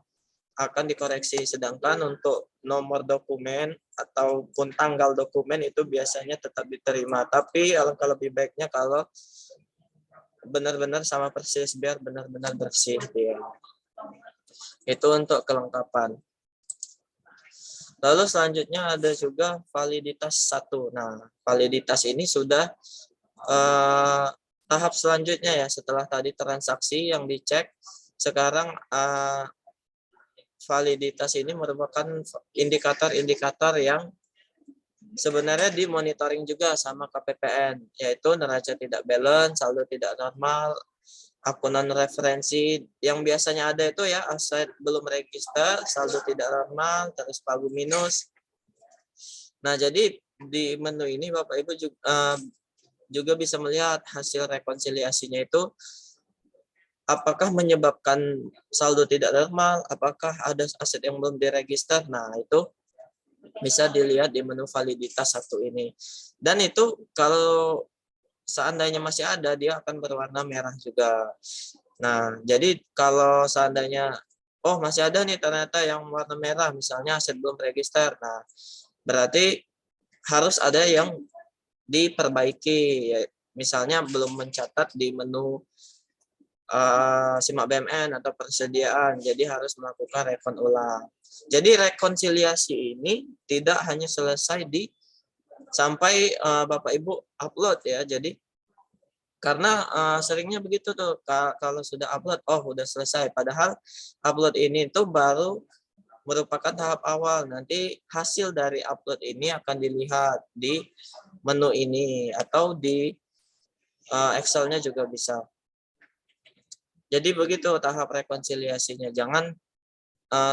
akan dikoreksi. Sedangkan untuk nomor dokumen ataupun tanggal dokumen itu biasanya tetap diterima. Tapi alangkah lebih baiknya kalau benar-benar sama persis biar benar-benar bersih. Ya. Itu untuk kelengkapan. Lalu selanjutnya ada juga validitas 1. Nah, validitas ini sudah tahap selanjutnya ya, setelah tadi transaksi yang dicek, sekarang validitas ini merupakan indikator-indikator yang sebenarnya dimonitoring juga sama KPPN, yaitu neraca tidak balance, saldo tidak normal, akunan referensi yang biasanya ada itu ya, aset belum register, saldo tidak normal, terus pagu minus. Nah, jadi di menu ini Bapak Ibu juga bisa melihat hasil rekonsiliasinya itu apakah menyebabkan saldo tidak normal, apakah ada aset yang belum diregister. Nah, itu bisa dilihat di menu validitas 1 ini. Dan itu kalau seandainya masih ada, dia akan berwarna merah juga. Nah, jadi kalau seandainya, oh masih ada nih ternyata yang warna merah, misalnya aset belum register. Nah, berarti harus ada yang diperbaiki. Misalnya belum mencatat di menu simak BMN atau persediaan, jadi harus melakukan rekon ulang. Jadi rekonsiliasi ini tidak hanya selesai di sampai Bapak Ibu upload ya. Jadi karena seringnya begitu tuh, kalau sudah upload, oh udah selesai. Padahal upload ini tuh baru merupakan tahap awal. Nanti hasil dari upload ini akan dilihat di menu ini atau di Excel-nya juga bisa. Jadi begitu tahap rekonsiliasinya. Jangan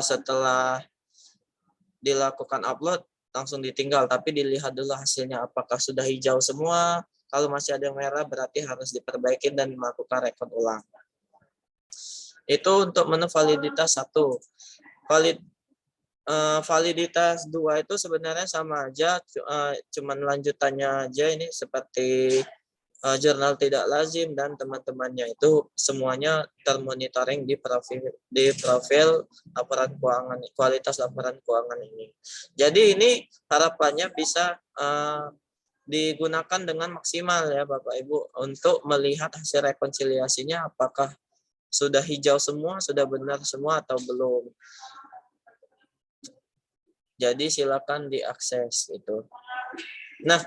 setelah dilakukan upload langsung ditinggal, tapi dilihat dulu hasilnya apakah sudah hijau semua. Kalau masih ada yang merah berarti harus diperbaiki dan melakukan rekon ulang. Itu untuk menu validitas 1. Validitas 2 itu sebenarnya sama aja, cuman lanjutannya aja. Ini seperti jurnal tidak lazim dan teman-temannya itu semuanya termonitoring di profil laporan keuangan, kualitas laporan keuangan ini. Jadi ini harapannya bisa digunakan dengan maksimal ya Bapak Ibu untuk melihat hasil rekonsiliasinya apakah sudah hijau semua, sudah benar semua atau belum. Jadi silakan diakses itu. Nah,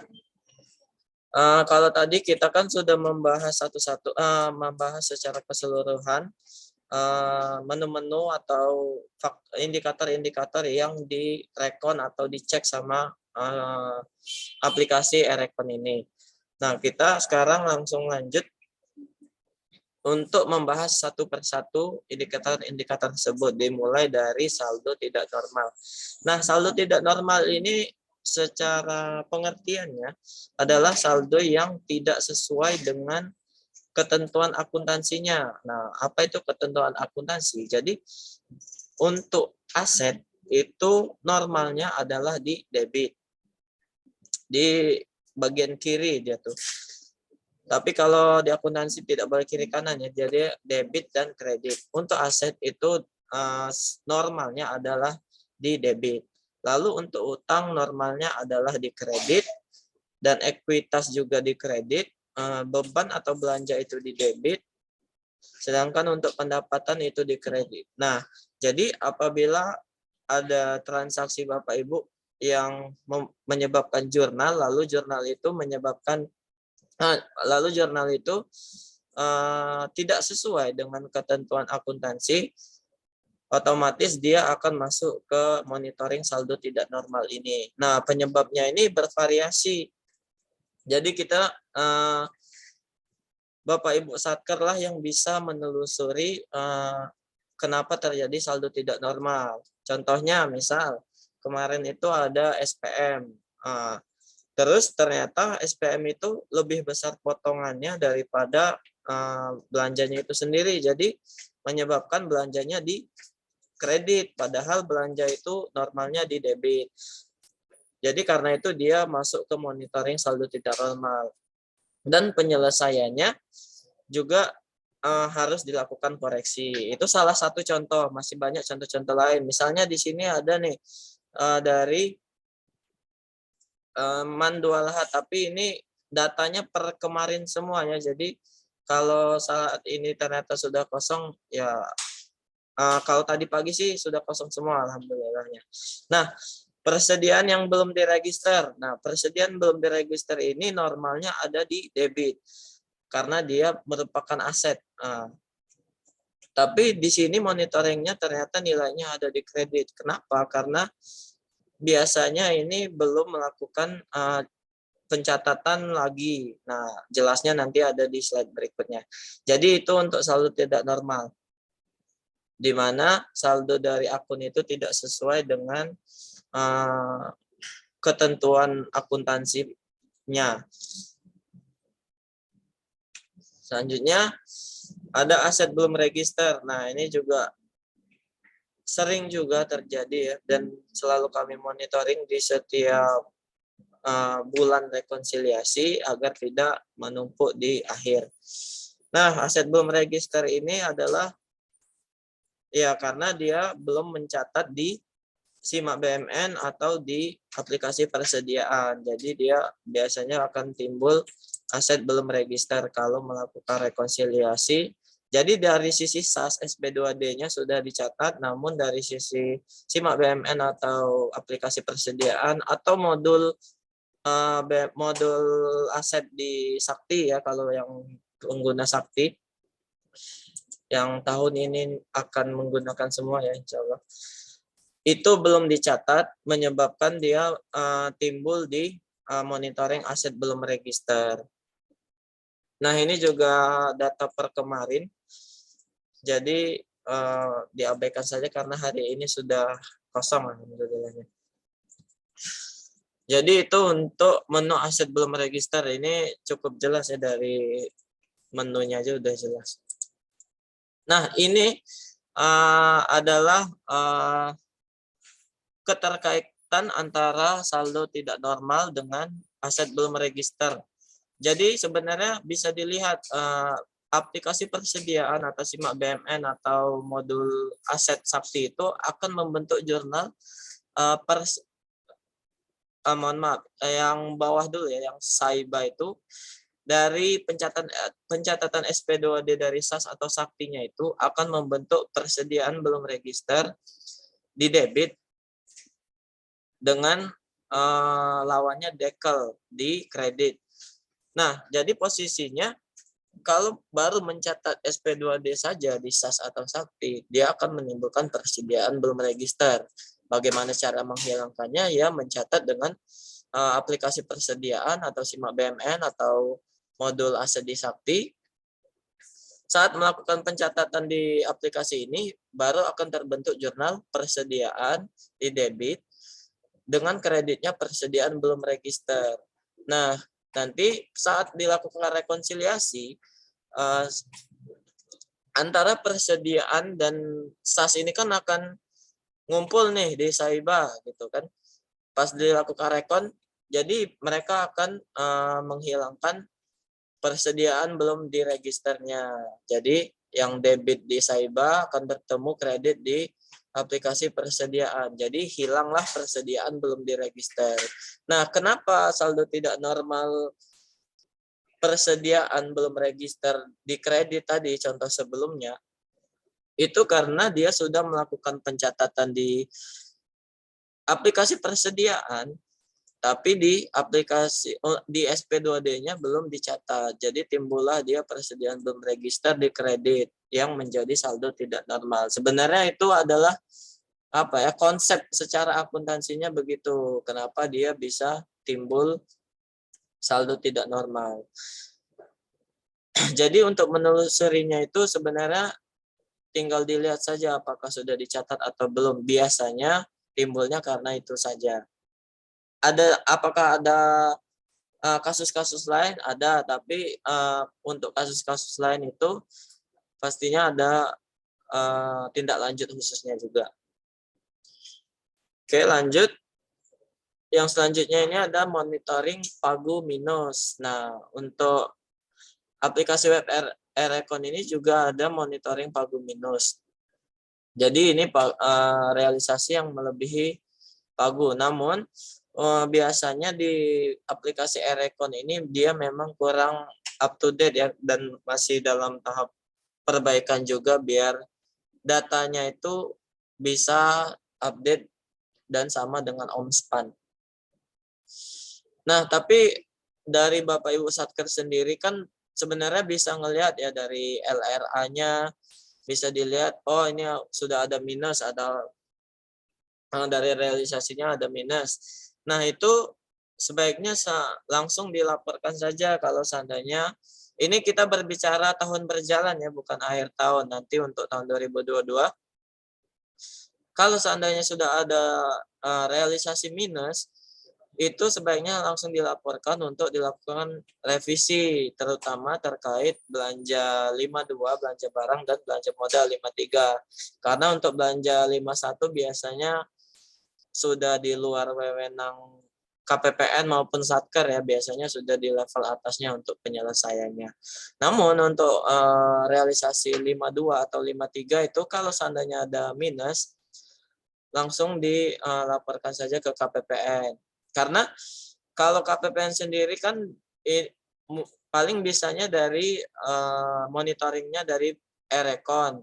kalau tadi kita kan sudah membahas membahas secara keseluruhan menu-menu atau indikator-indikator yang direkon atau dicek sama aplikasi eRekon ini. Nah, kita sekarang langsung lanjut untuk membahas satu persatu indikator-indikator tersebut, dimulai dari saldo tidak normal. Nah, saldo tidak normal ini secara pengertiannya adalah saldo yang tidak sesuai dengan ketentuan akuntansinya. Nah, apa itu ketentuan akuntansi? Jadi, untuk aset itu normalnya adalah di debit. Di bagian kiri dia tuh. Tapi kalau di akuntansi tidak boleh kiri kanan ya, jadi debit dan kredit. Untuk aset itu normalnya adalah di debit. Lalu untuk utang normalnya adalah di kredit dan ekuitas juga di kredit. Beban atau belanja itu di debit. Sedangkan untuk pendapatan itu di kredit. Nah, jadi apabila ada transaksi Bapak Ibu yang menyebabkan jurnal, lalu jurnal itu tidak sesuai dengan ketentuan akuntansi, otomatis dia akan masuk ke monitoring saldo tidak normal ini. Nah, penyebabnya ini bervariasi. Jadi kita Bapak Ibu Satker lah yang bisa menelusuri kenapa terjadi saldo tidak normal. Contohnya misal kemarin itu ada SPM. Terus ternyata SPM itu lebih besar potongannya daripada belanjanya itu sendiri. Jadi menyebabkan belanjanya di kredit, padahal belanja itu normalnya di debit. Jadi karena itu dia masuk ke monitoring saldo tidak normal. Dan penyelesaiannya juga harus dilakukan koreksi. Itu salah satu contoh, masih banyak contoh-contoh lain. Misalnya di sini ada nih dari Mandualaha, tapi ini datanya per kemarin semuanya. Jadi kalau saat ini ternyata sudah kosong, ya kalau tadi pagi sih sudah kosong semua, alhamdulillahnya. Nah, persediaan yang belum diregister. Nah, persediaan belum diregister ini normalnya ada di debit karena dia merupakan aset. Tapi di sini monitoringnya ternyata nilainya ada di kredit. Kenapa? Karena biasanya ini belum melakukan pencatatan lagi. Nah, jelasnya nanti ada di slide berikutnya. Jadi itu untuk saldo tidak normal, di mana saldo dari akun itu tidak sesuai dengan ketentuan akuntansinya. Selanjutnya ada aset belum register. Nah, ini juga sering juga terjadi ya, dan selalu kami monitoring di setiap bulan rekonsiliasi agar tidak menumpuk di akhir. Nah, aset belum register ini adalah ya karena dia belum mencatat di Simak BMN atau di aplikasi persediaan. Jadi dia biasanya akan timbul aset belum register kalau melakukan rekonsiliasi. Jadi dari sisi SAS SP2D-nya sudah dicatat, namun dari sisi Simak BMN atau aplikasi persediaan atau modul modul aset di Sakti ya, kalau yang pengguna Sakti yang tahun ini akan menggunakan semua ya insya Allah. Itu belum dicatat menyebabkan dia timbul di monitoring aset belum register. Nah ini juga data per kemarin. Jadi diabaikan saja karena hari ini sudah kosong alhamdulillahnya. Jadi itu untuk menu aset belum register ini cukup jelas ya, dari menunya aja udah jelas. Nah ini adalah keterkaitan antara saldo tidak normal dengan aset belum register. Jadi sebenarnya bisa dilihat aplikasi persediaan atau simak BMN atau modul aset Sakti itu akan membentuk jurnal mohon maaf, yang bawah dulu ya, yang Saiba itu dari pencatatan SP2D dari SAS atau Saktinya itu akan membentuk persediaan belum register di debit dengan lawannya dekel di kredit. Nah, jadi posisinya kalau baru mencatat SP2D saja di SAS atau Sakti, dia akan menimbulkan persediaan belum register. Bagaimana cara menghilangkannya? Ya mencatat dengan aplikasi persediaan atau simak BMN atau modul aset di Sakti. Saat melakukan pencatatan di aplikasi ini, baru akan terbentuk jurnal persediaan di debit dengan kreditnya persediaan belum register. Nah, nanti saat dilakukan rekonsiliasi antara persediaan dan SAS ini kan akan ngumpul nih di Saiba gitu kan. Pas dilakukan rekon, jadi mereka akan menghilangkan persediaan belum diregisternya. Jadi yang debit di Saiba akan bertemu kredit di aplikasi persediaan. Jadi hilanglah persediaan belum diregister. Nah, kenapa saldo tidak normal persediaan belum register di kredit tadi contoh sebelumnya? Itu karena dia sudah melakukan pencatatan di aplikasi persediaan, tapi di aplikasi di SP2D-nya belum dicatat. Jadi timbullah dia persediaan belum register di kredit yang menjadi saldo tidak normal. Sebenarnya itu adalah apa ya, konsep secara akuntansinya begitu. Kenapa dia bisa timbul saldo tidak normal. Jadi untuk menelusurinya itu sebenarnya tinggal dilihat saja apakah sudah dicatat atau belum. Biasanya timbulnya karena itu saja. Apakah ada kasus-kasus lain? Ada, tapi untuk kasus-kasus lain itu pastinya ada tindak lanjut khususnya juga. Oke, lanjut. Yang selanjutnya ini ada monitoring pagu minus. Nah, untuk aplikasi web Erecon ini juga ada monitoring pagu minus. Jadi ini realisasi yang melebihi pagu. Namun biasanya di aplikasi Erecon ini dia memang kurang up to date ya, dan masih dalam tahap perbaikan juga biar datanya itu bisa update dan sama dengan OMSPAN. Nah, tapi dari Bapak Ibu Satker sendiri kan sebenarnya bisa ngelihat ya dari LRA-nya, bisa dilihat oh ini sudah ada minus, ada dari realisasinya ada minus. Nah, itu sebaiknya langsung dilaporkan saja kalau seandainya ini kita berbicara tahun berjalan ya, bukan akhir tahun. Nanti untuk tahun 2022 kalau seandainya sudah ada realisasi minus, itu sebaiknya langsung dilaporkan untuk dilakukan revisi, terutama terkait belanja 52, belanja barang, dan belanja modal 53. Karena untuk belanja 51 biasanya sudah di luar wewenang KPPN maupun Satker ya, biasanya sudah di level atasnya untuk penyelesaiannya. Namun untuk realisasi 52 atau 53 itu kalau seandainya ada minus, langsung dilaporkan saja ke KPPN. Karena kalau KPPN sendiri kan paling bisanya dari monitoringnya dari Erecon.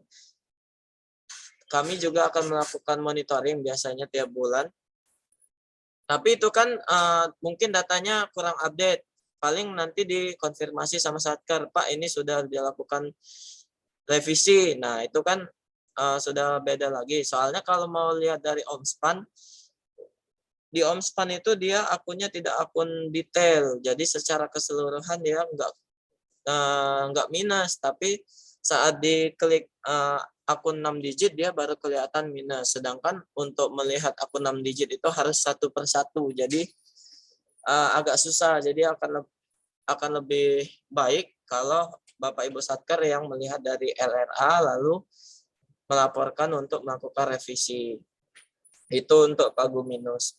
Kami juga akan melakukan monitoring biasanya tiap bulan Tapi itu kan mungkin datanya kurang update. Paling nanti dikonfirmasi sama Satker, Pak ini sudah dilakukan revisi. Nah itu kan sudah beda lagi. Soalnya kalau mau lihat dari Omspan, di Omspan itu dia akunnya tidak akun detail. Jadi secara keseluruhan dia nggak minus, tapi saat diklik akun 6 digit dia baru kelihatan minus. Sedangkan untuk melihat akun 6 digit itu harus satu per satu. Jadi agak susah. Jadi akan lebih baik kalau Bapak Ibu Satker yang melihat dari LRA lalu melaporkan untuk melakukan revisi. Itu untuk pagu minus.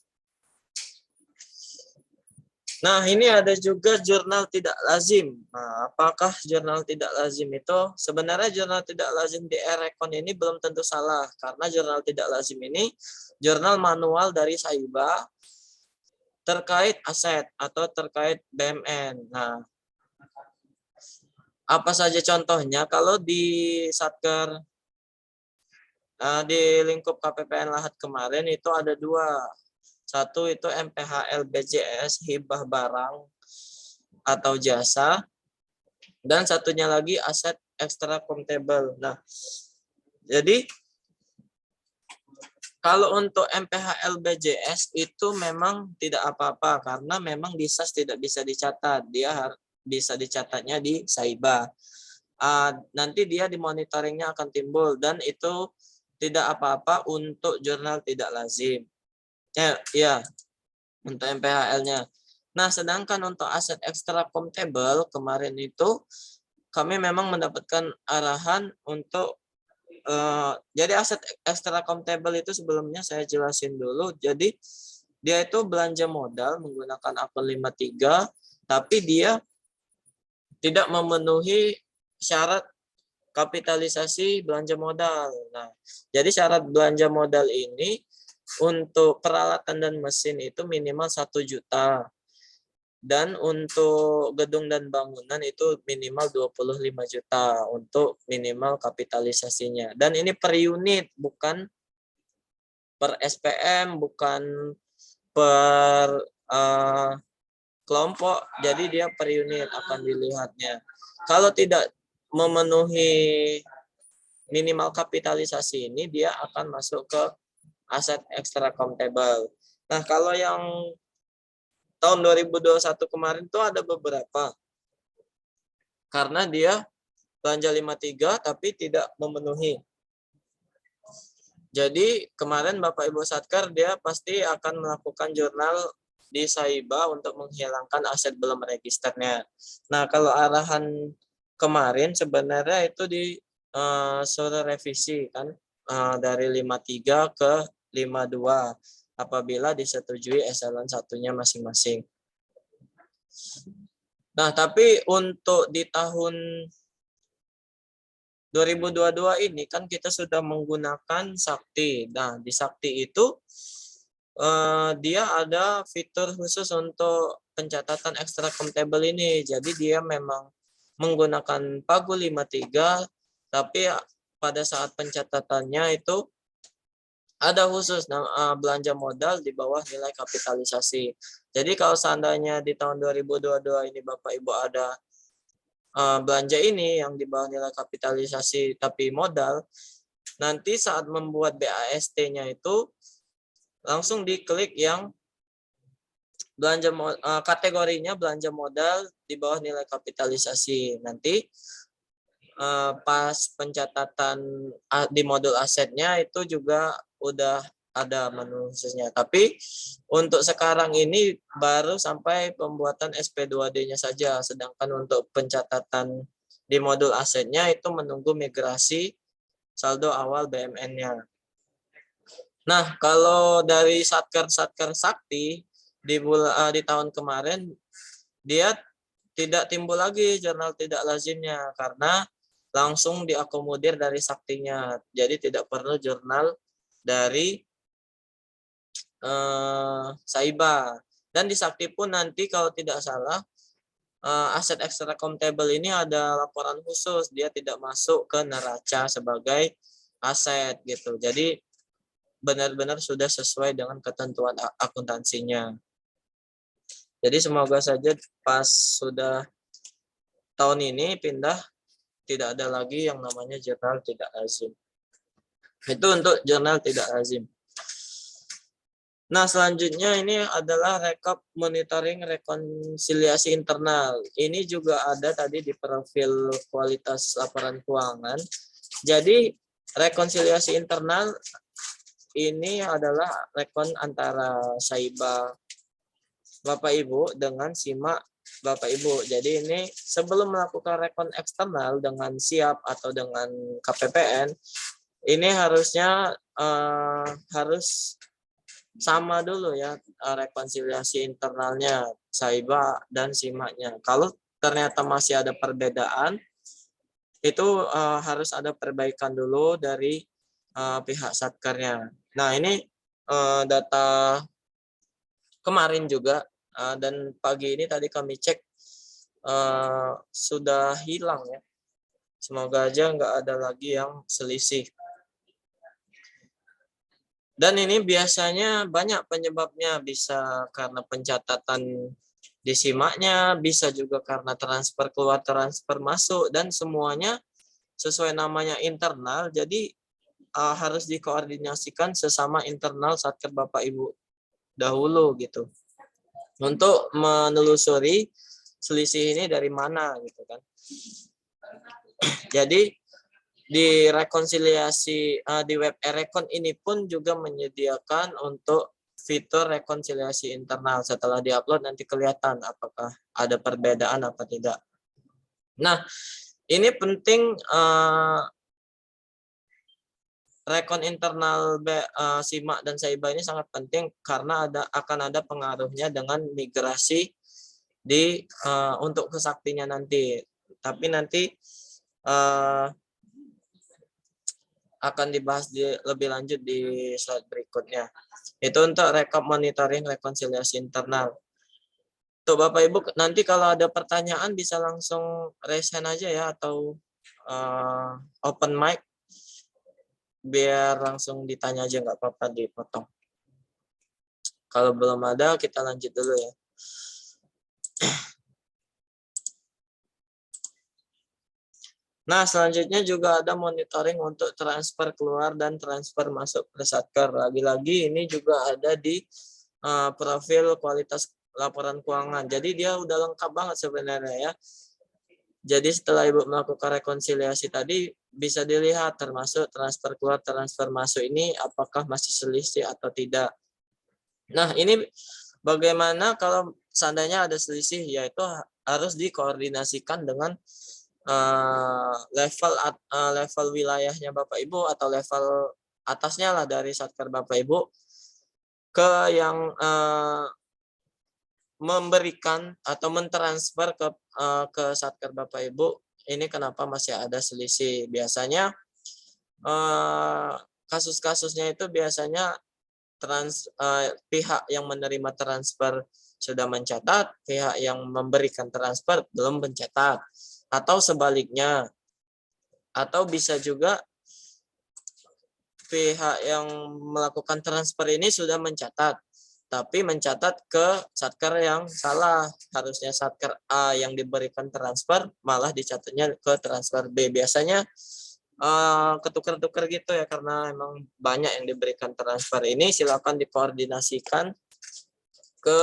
Nah, ini ada juga jurnal tidak lazim. Nah, apakah jurnal tidak lazim itu? Sebenarnya jurnal tidak lazim di Erekon ini belum tentu salah. Karena jurnal tidak lazim ini jurnal manual dari Saiba terkait aset atau terkait BMN. Nah, apa saja contohnya? Kalau di Satker, di lingkup KPPN Lahat kemarin itu ada dua. Satu itu MPHL BJS, hibah barang atau jasa. Dan satunya lagi aset extra comptable. Nah, jadi kalau untuk MPHL BJS itu memang tidak apa-apa karena memang di SAS tidak bisa dicatat. Dia bisa dicatatnya di Saiba. Nanti dia di monitoringnya akan timbul dan itu tidak apa-apa untuk jurnal tidak lazim. Ya, untuk MPHL-nya. Nah, sedangkan untuk aset extra comptable kemarin itu kami memang mendapatkan arahan untuk jadi aset extra comptable itu sebelumnya saya jelasin dulu. Jadi dia itu belanja modal menggunakan akun 53, tapi dia tidak memenuhi syarat kapitalisasi belanja modal. Nah, jadi syarat belanja modal ini untuk peralatan dan mesin itu minimal 1 juta. Dan untuk gedung dan bangunan itu minimal 25 juta untuk minimal kapitalisasinya. Dan ini per unit, bukan per SPM, bukan per kelompok. Jadi dia per unit akan dilihatnya. Kalau tidak memenuhi minimal kapitalisasi ini, dia akan masuk ke aset extra comptable. Nah, kalau yang tahun 2021 kemarin tuh ada beberapa. Karena dia belanja 53 tapi tidak memenuhi. Jadi kemarin Bapak Ibu Satker dia pasti akan melakukan jurnal di Saiba untuk menghilangkan aset belum registernya. Nah, kalau arahan kemarin sebenarnya itu suruh revisi kan dari 53 ke 52 apabila disetujui eselon 1-nya masing-masing. Nah, tapi untuk di tahun 2022 ini kan kita sudah menggunakan Sakti. Nah, di Sakti itu dia ada fitur khusus untuk pencatatan extra comptable ini. Jadi dia memang menggunakan pagu 53, tapi pada saat pencatatannya itu ada khusus belanja modal di bawah nilai kapitalisasi. Jadi kalau seandainya di tahun 2022 ini Bapak Ibu ada belanja ini yang di bawah nilai kapitalisasi tapi modal, nanti saat membuat BAST-nya itu langsung diklik yang belanja kategorinya belanja modal di bawah nilai kapitalisasi. Nanti pas pencatatan di modul asetnya itu juga udah ada menu khususnya. Tapi untuk sekarang ini baru sampai pembuatan SP2D-nya saja. Sedangkan untuk pencatatan di modul asetnya itu menunggu migrasi saldo awal BMN-nya. Nah, kalau dari Satker Sakti di tahun kemarin dia tidak timbul lagi jurnal tidak lazimnya karena langsung diakomodir dari Saktinya. Jadi tidak perlu jurnal dari Saiba. Dan di Sakti pun nanti kalau tidak salah aset extra comptable ini ada laporan khusus, dia tidak masuk ke neraca sebagai aset gitu. Jadi benar-benar sudah sesuai dengan ketentuan akuntansinya. Jadi semoga saja pas sudah tahun ini pindah, tidak ada lagi yang namanya jurnal tidak lazim. Itu untuk jurnal tidak lazim. Nah, selanjutnya ini adalah rekap monitoring rekonsiliasi internal. Ini juga ada tadi di profil kualitas laporan keuangan. Jadi, rekonsiliasi internal ini adalah rekon antara Saiba Bapak Ibu dengan Simak Bapak Ibu. Jadi ini sebelum melakukan rekon eksternal dengan SIAP atau dengan KPPN, ini harusnya harus sama dulu ya rekonsiliasi internalnya Saiba dan Simaknya. Kalau ternyata masih ada perbedaan, itu harus ada perbaikan dulu dari pihak satkernya. Nah, ini data kemarin juga dan pagi ini tadi kami cek sudah hilang ya. Semoga aja nggak ada lagi yang selisih. Dan ini biasanya banyak penyebabnya, bisa karena pencatatan di Simaknya, bisa juga karena transfer keluar, transfer masuk, dan semuanya sesuai namanya internal, jadi harus dikoordinasikan sesama internal Satker Bapak Ibu dahulu gitu. Untuk menelusuri selisih ini dari mana gitu kan. Jadi di rekonsiliasi di web Erekon ini pun juga menyediakan untuk fitur rekonsiliasi internal. Setelah diupload nanti kelihatan apakah ada perbedaan apa tidak. Nah, ini penting rekon internal Simak dan Saiba ini sangat penting karena akan ada pengaruhnya dengan migrasi di untuk kesaktinya nanti. Tapi nanti akan dibahas lebih lanjut di slide berikutnya. Itu untuk rekap monitoring rekonsiliasi internal. Tuh Bapak Ibu, nanti kalau ada pertanyaan bisa langsung raise hand aja ya, atau open mic, biar langsung ditanya aja, nggak apa-apa dipotong. Kalau belum ada, kita lanjut dulu ya. Nah, selanjutnya juga ada monitoring untuk transfer keluar dan transfer masuk ke Satker. Lagi-lagi ini juga ada di profil kualitas laporan keuangan. Jadi dia udah lengkap banget sebenarnya ya. Jadi setelah Ibu melakukan rekonsiliasi tadi, bisa dilihat termasuk transfer keluar, transfer masuk ini apakah masih selisih atau tidak. Nah, ini bagaimana kalau seandainya ada selisih, yaitu harus dikoordinasikan dengan level wilayahnya Bapak Ibu atau level atasnya lah dari Satker Bapak Ibu ke yang memberikan atau mentransfer ke Satker Bapak Ibu. Ini kenapa masih ada selisih? Biasanya kasus-kasusnya itu biasanya pihak yang menerima transfer sudah mencatat, pihak yang memberikan transfer belum mencatat. Atau sebaliknya, atau bisa juga pihak yang melakukan transfer ini sudah mencatat, tapi mencatat ke Satker yang salah. Harusnya Satker A yang diberikan transfer, malah dicatatnya ke transfer B. Biasanya ketukar-tukar gitu ya, karena emang banyak yang diberikan transfer. Ini silakan dikoordinasikan ke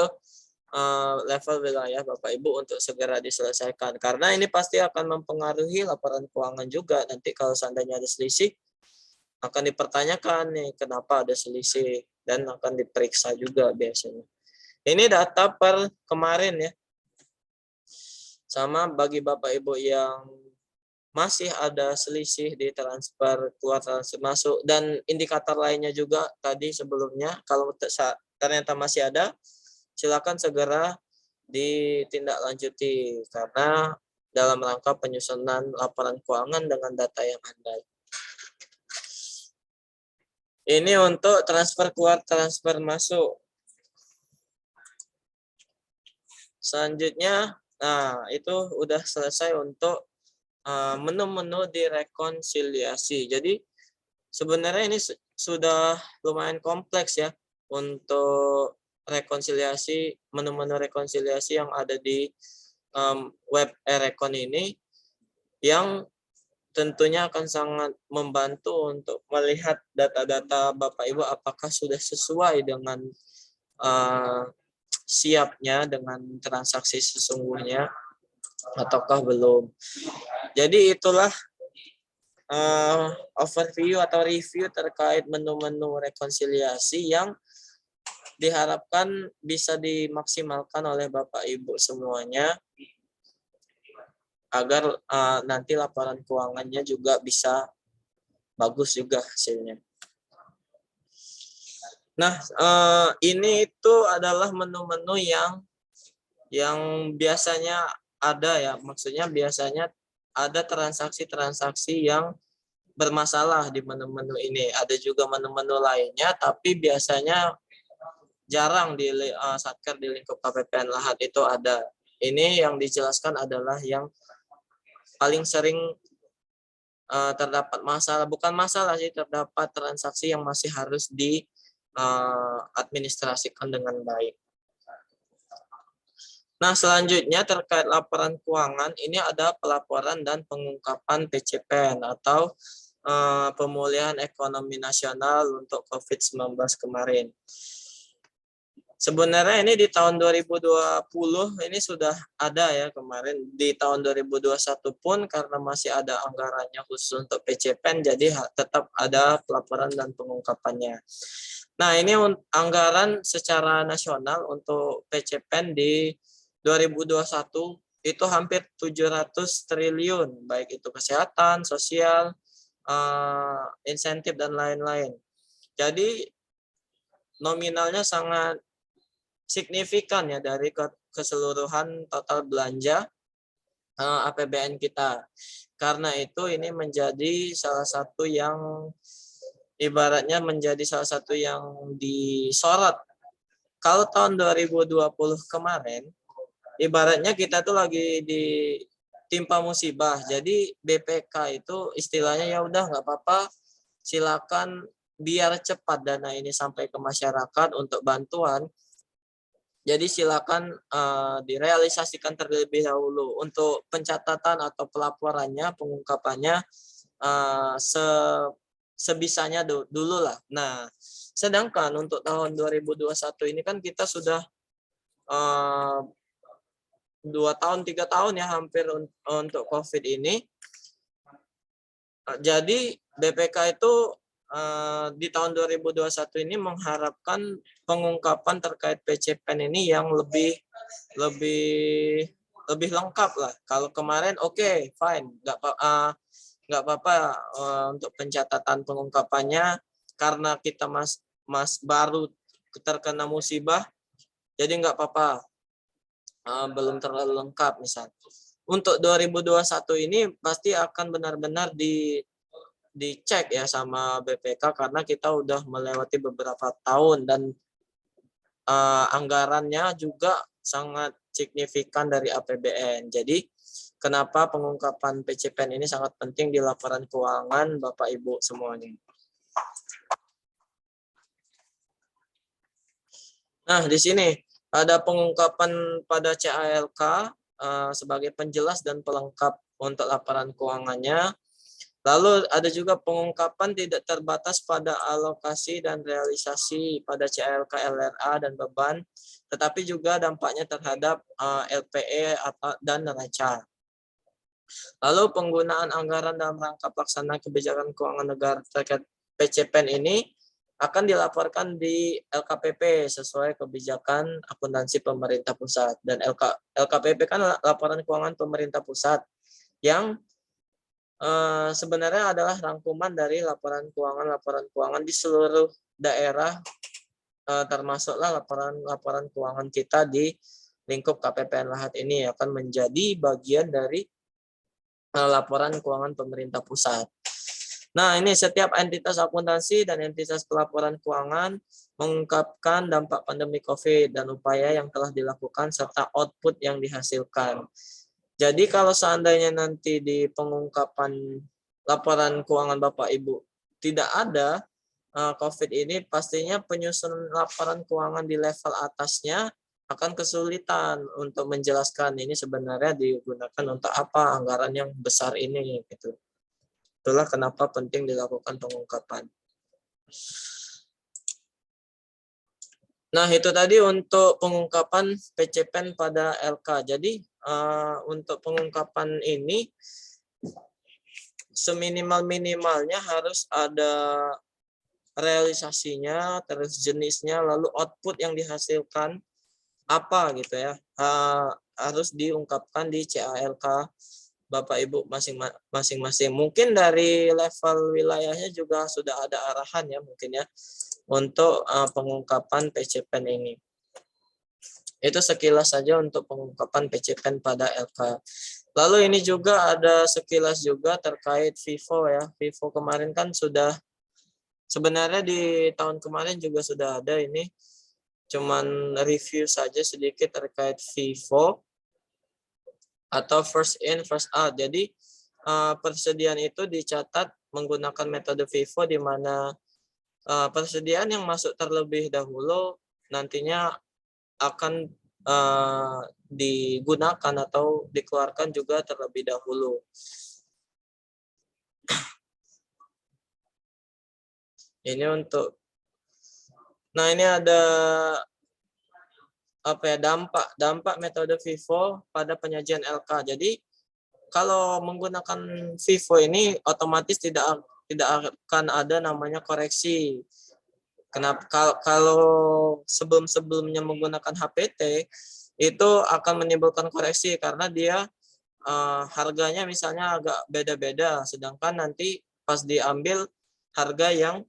level wilayah Bapak Ibu untuk segera diselesaikan, karena ini pasti akan mempengaruhi laporan keuangan juga. Nanti kalau seandainya ada selisih akan dipertanyakan nih kenapa ada selisih, dan akan diperiksa juga biasanya. Ini data per kemarin ya. Sama bagi Bapak Ibu yang masih ada selisih di transfer keluar, transfer masuk, dan indikator lainnya juga tadi sebelumnya, kalau ternyata masih ada, silakan segera ditindaklanjuti karena dalam rangka penyusunan laporan keuangan dengan data yang ada. Ini untuk transfer keluar, transfer masuk. Selanjutnya, nah itu udah selesai untuk menu-menu di rekonsiliasi. Jadi sebenarnya ini sudah lumayan kompleks ya untuk rekonsiliasi, menu-menu rekonsiliasi yang ada di web e-rekon ini, yang tentunya akan sangat membantu untuk melihat data-data Bapak Ibu apakah sudah sesuai dengan siapnya dengan transaksi sesungguhnya ataukah belum. Jadi itulah overview atau review terkait menu-menu rekonsiliasi yang diharapkan bisa dimaksimalkan oleh Bapak Ibu semuanya agar nanti laporan keuangannya juga bisa bagus juga hasilnya. Nah, ini itu adalah menu-menu yang biasanya ada ya, maksudnya biasanya ada transaksi-transaksi yang bermasalah di menu-menu ini. Ada juga menu-menu lainnya, tapi biasanya jarang di Satker di lingkup KPPN Lahat itu ada. Ini yang dijelaskan adalah yang paling sering terdapat masalah, bukan masalah sih, terdapat transaksi yang masih harus administrasikan dengan baik. Nah, selanjutnya terkait laporan keuangan, ini ada pelaporan dan pengungkapan PCPN atau pemulihan ekonomi nasional untuk COVID-19 kemarin. Sebenarnya ini di tahun 2020 ini sudah ada ya kemarin. Di tahun 2021 pun karena masih ada anggarannya khusus untuk PCPN, jadi tetap ada pelaporan dan pengungkapannya. Nah, ini anggaran secara nasional untuk PCPN di 2021 itu hampir 700 triliun, baik itu kesehatan, sosial, insentif, dan lain-lain. Jadi nominalnya sangat signifikan ya dari keseluruhan total belanja APBN kita. Karena itu ini menjadi salah satu yang ibaratnya menjadi salah satu yang disorot. Kalau tahun 2020 kemarin, ibaratnya kita tuh lagi ditimpa musibah. Jadi BPK itu istilahnya ya udah nggak apa-apa, silakan biar cepat dana ini sampai ke masyarakat untuk bantuan. Jadi silakan direalisasikan terlebih dahulu untuk pencatatan atau pelaporannya, pengungkapannya sebisanya dulu lah. Nah, sedangkan untuk tahun 2021 ini kan kita sudah 2 tahun, 3 tahun ya hampir untuk COVID ini. Jadi BPK itu di tahun 2021 ini mengharapkan pengungkapan terkait PCPN ini yang lebih lengkap lah. Kalau kemarin oke, fine, nggak apa-apa untuk pencatatan pengungkapannya karena kita baru terkena musibah, jadi nggak apa-apa, belum terlalu lengkap misal. Untuk 2021 ini pasti akan benar-benar dicek ya sama BPK karena kita udah melewati beberapa tahun dan anggarannya juga sangat signifikan dari APBN. Jadi kenapa pengungkapan PCPN ini sangat penting di laporan keuangan Bapak Ibu semuanya. Nah, di sini ada pengungkapan pada CALK sebagai penjelas dan pelengkap untuk laporan keuangannya. Lalu ada juga pengungkapan tidak terbatas pada alokasi dan realisasi pada CLK, LRA, dan beban, tetapi juga dampaknya terhadap LPE dan neraca. Lalu penggunaan anggaran dalam rangka pelaksanaan kebijakan keuangan negara terkait PCPN ini akan dilaporkan di LKPP sesuai kebijakan akuntansi pemerintah pusat. Dan LKPP kan laporan keuangan pemerintah pusat yang sebenarnya adalah rangkuman dari laporan keuangan di seluruh daerah, termasuklah laporan keuangan kita di lingkup KPPN Lahat ini akan menjadi bagian dari laporan keuangan pemerintah pusat. Nah, ini setiap entitas akuntansi dan entitas pelaporan keuangan mengungkapkan dampak pandemi COVID dan upaya yang telah dilakukan serta output yang dihasilkan. Jadi kalau seandainya nanti di pengungkapan laporan keuangan Bapak Ibu tidak ada COVID ini, pastinya penyusunan laporan keuangan di level atasnya akan kesulitan untuk menjelaskan ini sebenarnya digunakan untuk apa anggaran yang besar ini gitu. Itulah kenapa penting dilakukan pengungkapan. Nah, itu tadi untuk pengungkapan PCPEN pada LK. Jadi, untuk pengungkapan ini seminimal-minimalnya harus ada realisasinya, terus jenisnya, lalu output yang dihasilkan apa gitu ya. Harus diungkapkan di CALK Bapak Ibu masing-masing. Mungkin dari level wilayahnya juga sudah ada arahan ya mungkin ya untuk pengungkapan PCPEN ini. Itu sekilas saja untuk pengungkapan PCPEN pada LK. Lalu ini juga ada sekilas juga terkait FIFO ya. FIFO kemarin kan sudah, sebenarnya di tahun kemarin juga sudah ada ini. Cuman review saja sedikit terkait FIFO atau first in, first out. Jadi persediaan itu dicatat menggunakan metode FIFO di mana persediaan yang masuk terlebih dahulu nantinya akan digunakan atau dikeluarkan juga terlebih dahulu. Ini untuk, nah ini ada apa ya, dampak metode FIFO pada penyajian LK. Jadi kalau menggunakan FIFO ini otomatis tidak akan ada namanya koreksi. Kenapa? Kalau sebelumnya menggunakan HPT itu akan menimbulkan koreksi karena dia harganya misalnya agak beda-beda, sedangkan nanti pas diambil harga yang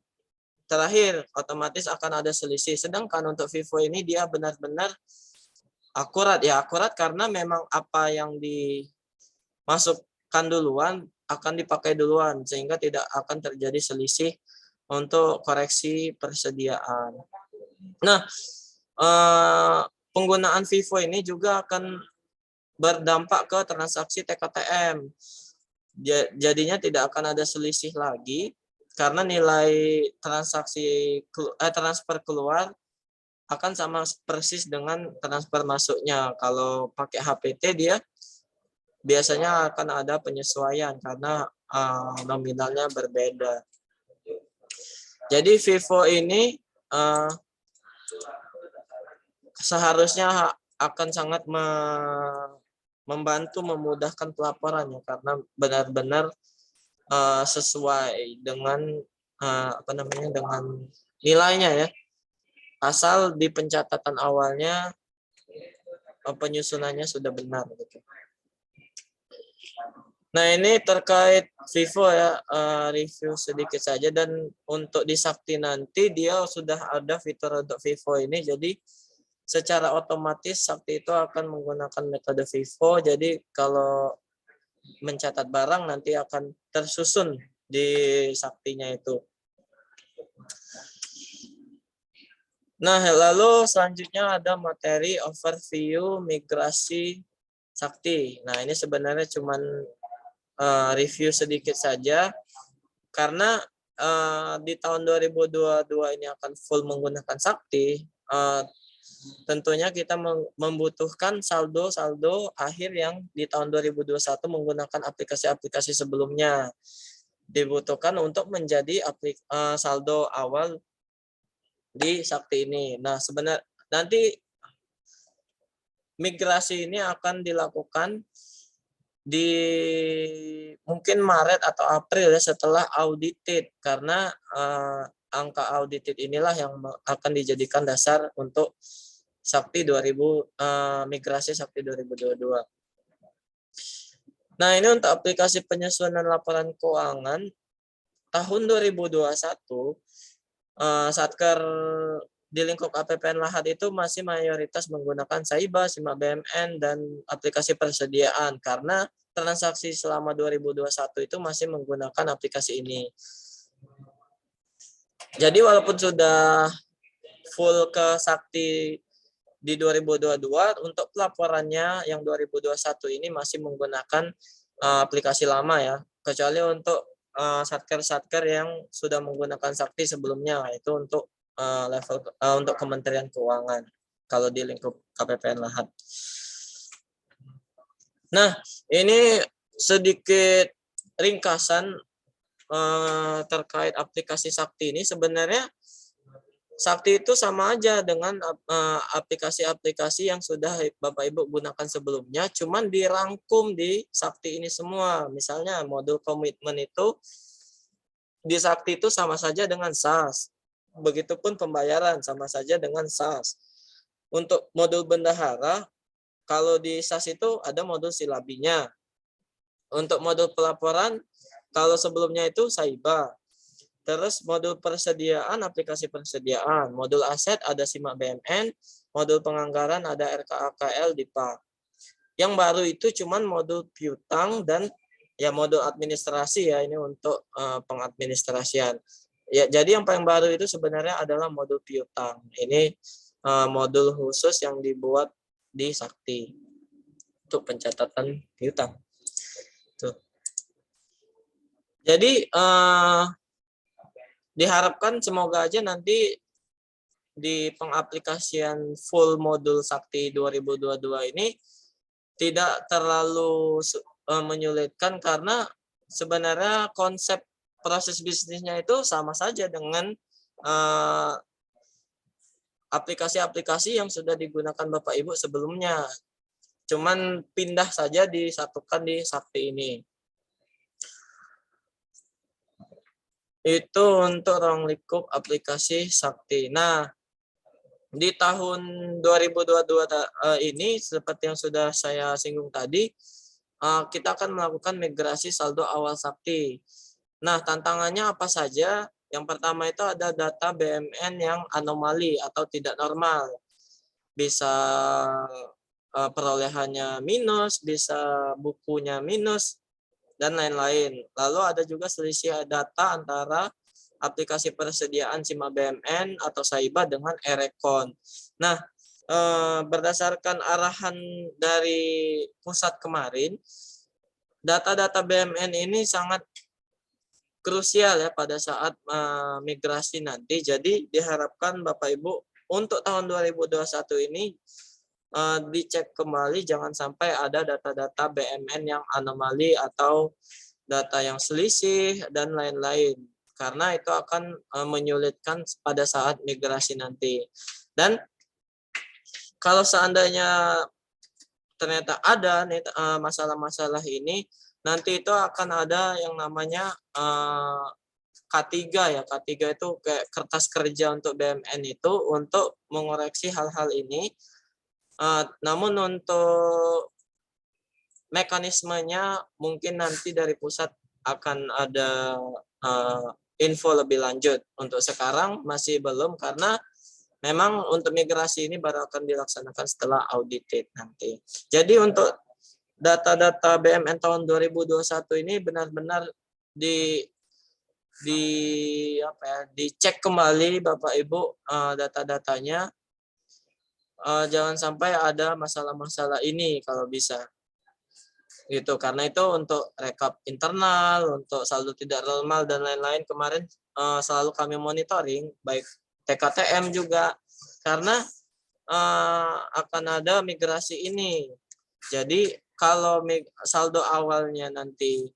terakhir otomatis akan ada selisih. Sedangkan untuk FIFO ini dia benar-benar akurat ya, akurat karena memang apa yang dimasukkan duluan akan dipakai duluan sehingga tidak akan terjadi selisih untuk koreksi persediaan. Nah, penggunaan FIFO ini juga akan berdampak ke transaksi TKTM. Jadinya tidak akan ada selisih lagi karena nilai transaksi transfer keluar akan sama persis dengan transfer masuknya. Kalau pakai HPT dia biasanya akan ada penyesuaian karena nominalnya berbeda. Jadi FIFO ini seharusnya akan sangat membantu memudahkan pelaporannya karena benar-benar sesuai dengan dengan nilainya ya. Asal di pencatatan awalnya penyusunannya sudah benar gitu. Nah, ini terkait FIFO ya, review sedikit saja, dan untuk di Sakti nanti dia sudah ada fitur untuk FIFO ini, jadi secara otomatis Sakti itu akan menggunakan metode FIFO, jadi kalau mencatat barang nanti akan tersusun di Saktinya itu. Nah, lalu selanjutnya ada materi overview migrasi Sakti. Nah, ini sebenarnya cuman review sedikit saja karena di tahun 2022 ini akan full menggunakan Sakti. Tentunya kita membutuhkan saldo akhir yang di tahun 2021 menggunakan aplikasi-aplikasi sebelumnya. Dibutuhkan untuk menjadi saldo awal di Sakti ini. Nah, sebenarnya nanti migrasi ini akan dilakukan di mungkin Maret atau April ya setelah audited, karena angka audited inilah yang akan dijadikan dasar untuk Sakti migrasi Sakti 2022. Nah, ini untuk aplikasi penyusunan laporan keuangan tahun 2021 Satker di lingkup APPN Lahat itu masih mayoritas menggunakan Saiba, Simak BMN, dan aplikasi persediaan karena transaksi selama 2021 itu masih menggunakan aplikasi ini. Jadi walaupun sudah full ke Sakti di 2022, untuk pelaporannya yang 2021 ini masih menggunakan aplikasi lama ya, kecuali untuk satker-satker yang sudah menggunakan sakti sebelumnya, itu untuk untuk Kementerian Keuangan kalau di lingkup KPPN Lahat. Nah, ini sedikit ringkasan terkait aplikasi sakti ini. Sebenarnya sakti itu sama aja dengan aplikasi-aplikasi yang sudah Bapak Ibu gunakan sebelumnya, cuman dirangkum di sakti ini semua. Misalnya modul komitmen itu di sakti itu sama saja dengan SAS. Begitupun pembayaran sama saja dengan SAS. Untuk modul bendahara, kalau di SAS itu ada modul silabinya. Untuk modul pelaporan, kalau sebelumnya itu SAIBA. Terus modul persediaan, aplikasi persediaan. Modul aset ada SIMA BMN, modul penganggaran ada RKAKL DIPA. Yang baru itu cuman modul piutang dan ya modul administrasi ya, ini untuk pengadministrasian. Ya, jadi yang paling baru itu sebenarnya adalah modul piutang. Ini modul khusus yang dibuat di Sakti untuk pencatatan piutang. Tuh. Jadi diharapkan semoga aja nanti di pengaplikasian full modul Sakti 2022 ini tidak terlalu menyulitkan, karena sebenarnya konsep proses bisnisnya itu sama saja dengan aplikasi-aplikasi yang sudah digunakan Bapak Ibu sebelumnya. Cuman pindah saja disatukan di Sakti ini. Itu untuk ruang lingkup aplikasi Sakti. Nah, di tahun 2022 ini seperti yang sudah saya singgung tadi, kita akan melakukan migrasi saldo awal Sakti. Nah, tantangannya apa saja? Yang pertama itu ada data BMN yang anomali atau tidak normal. Bisa perolehannya minus, bisa bukunya minus, dan lain-lain. Lalu ada juga selisih data antara aplikasi persediaan SIMA BMN atau SAIBA dengan e-rekon. Nah, berdasarkan arahan dari pusat kemarin, data-data BMN ini sangat krusial ya pada saat migrasi nanti. Jadi diharapkan Bapak Ibu untuk tahun 2021 ini dicek kembali, jangan sampai ada data-data BMN yang anomali atau data yang selisih dan lain-lain, karena itu akan menyulitkan pada saat migrasi nanti. Dan kalau seandainya ternyata ada masalah-masalah ini, nanti itu akan ada yang namanya K3 ya. K3 itu kayak kertas kerja untuk BMN itu untuk mengoreksi hal-hal ini. Namun untuk mekanismenya mungkin nanti dari pusat akan ada info lebih lanjut. Untuk sekarang masih belum, karena memang untuk migrasi ini baru akan dilaksanakan setelah audited nanti. Jadi untuk data-data BMN tahun 2021 ini benar-benar dicek kembali Bapak Ibu data-datanya. Jangan sampai ada masalah-masalah ini kalau bisa. Gitu, karena itu untuk rekap internal, untuk saldo tidak normal dan lain-lain kemarin selalu kami monitoring, baik TKTM juga, karena akan ada migrasi ini. Jadi kalau saldo awalnya nanti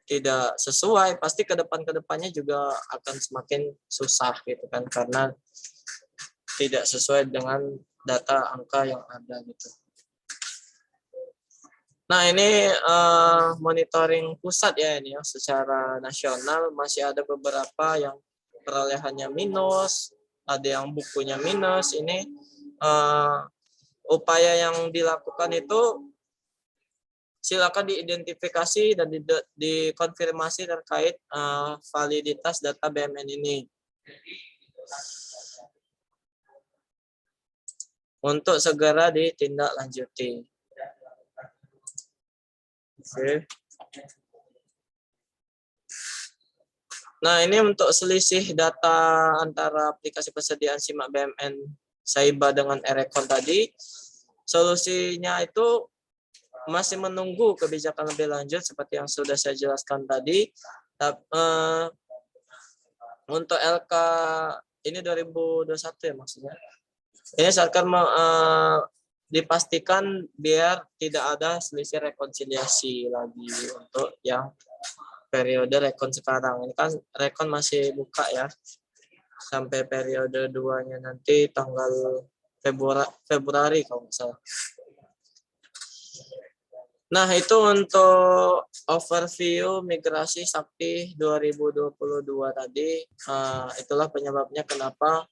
tidak sesuai, pasti ke depannya juga akan semakin susah gitu kan, karena tidak sesuai dengan data angka yang ada gitu. Nah, ini monitoring pusat ya ini ya, secara nasional masih ada beberapa yang perolehannya minus, ada yang bukunya minus. Ini upaya yang dilakukan itu silakan diidentifikasi dan dikonfirmasi terkait validitas data BMN ini untuk segera ditindaklanjuti. Oke. Nah, ini untuk selisih data antara aplikasi persediaan SIMA BMN SAIBA dengan e-rekon tadi, solusinya itu masih menunggu kebijakan lebih lanjut seperti yang sudah saya jelaskan tadi. Untuk LK ini 2021 ya maksudnya. Ini akan dipastikan biar tidak ada selisih rekonsiliasi lagi untuk yang periode rekon sekarang. Ini kan rekon masih buka ya. Sampai periode 2-nya nanti tanggal Februari kalau nggak salah. Nah, itu untuk overview migrasi Sakti 2022 tadi. Itulah penyebabnya kenapa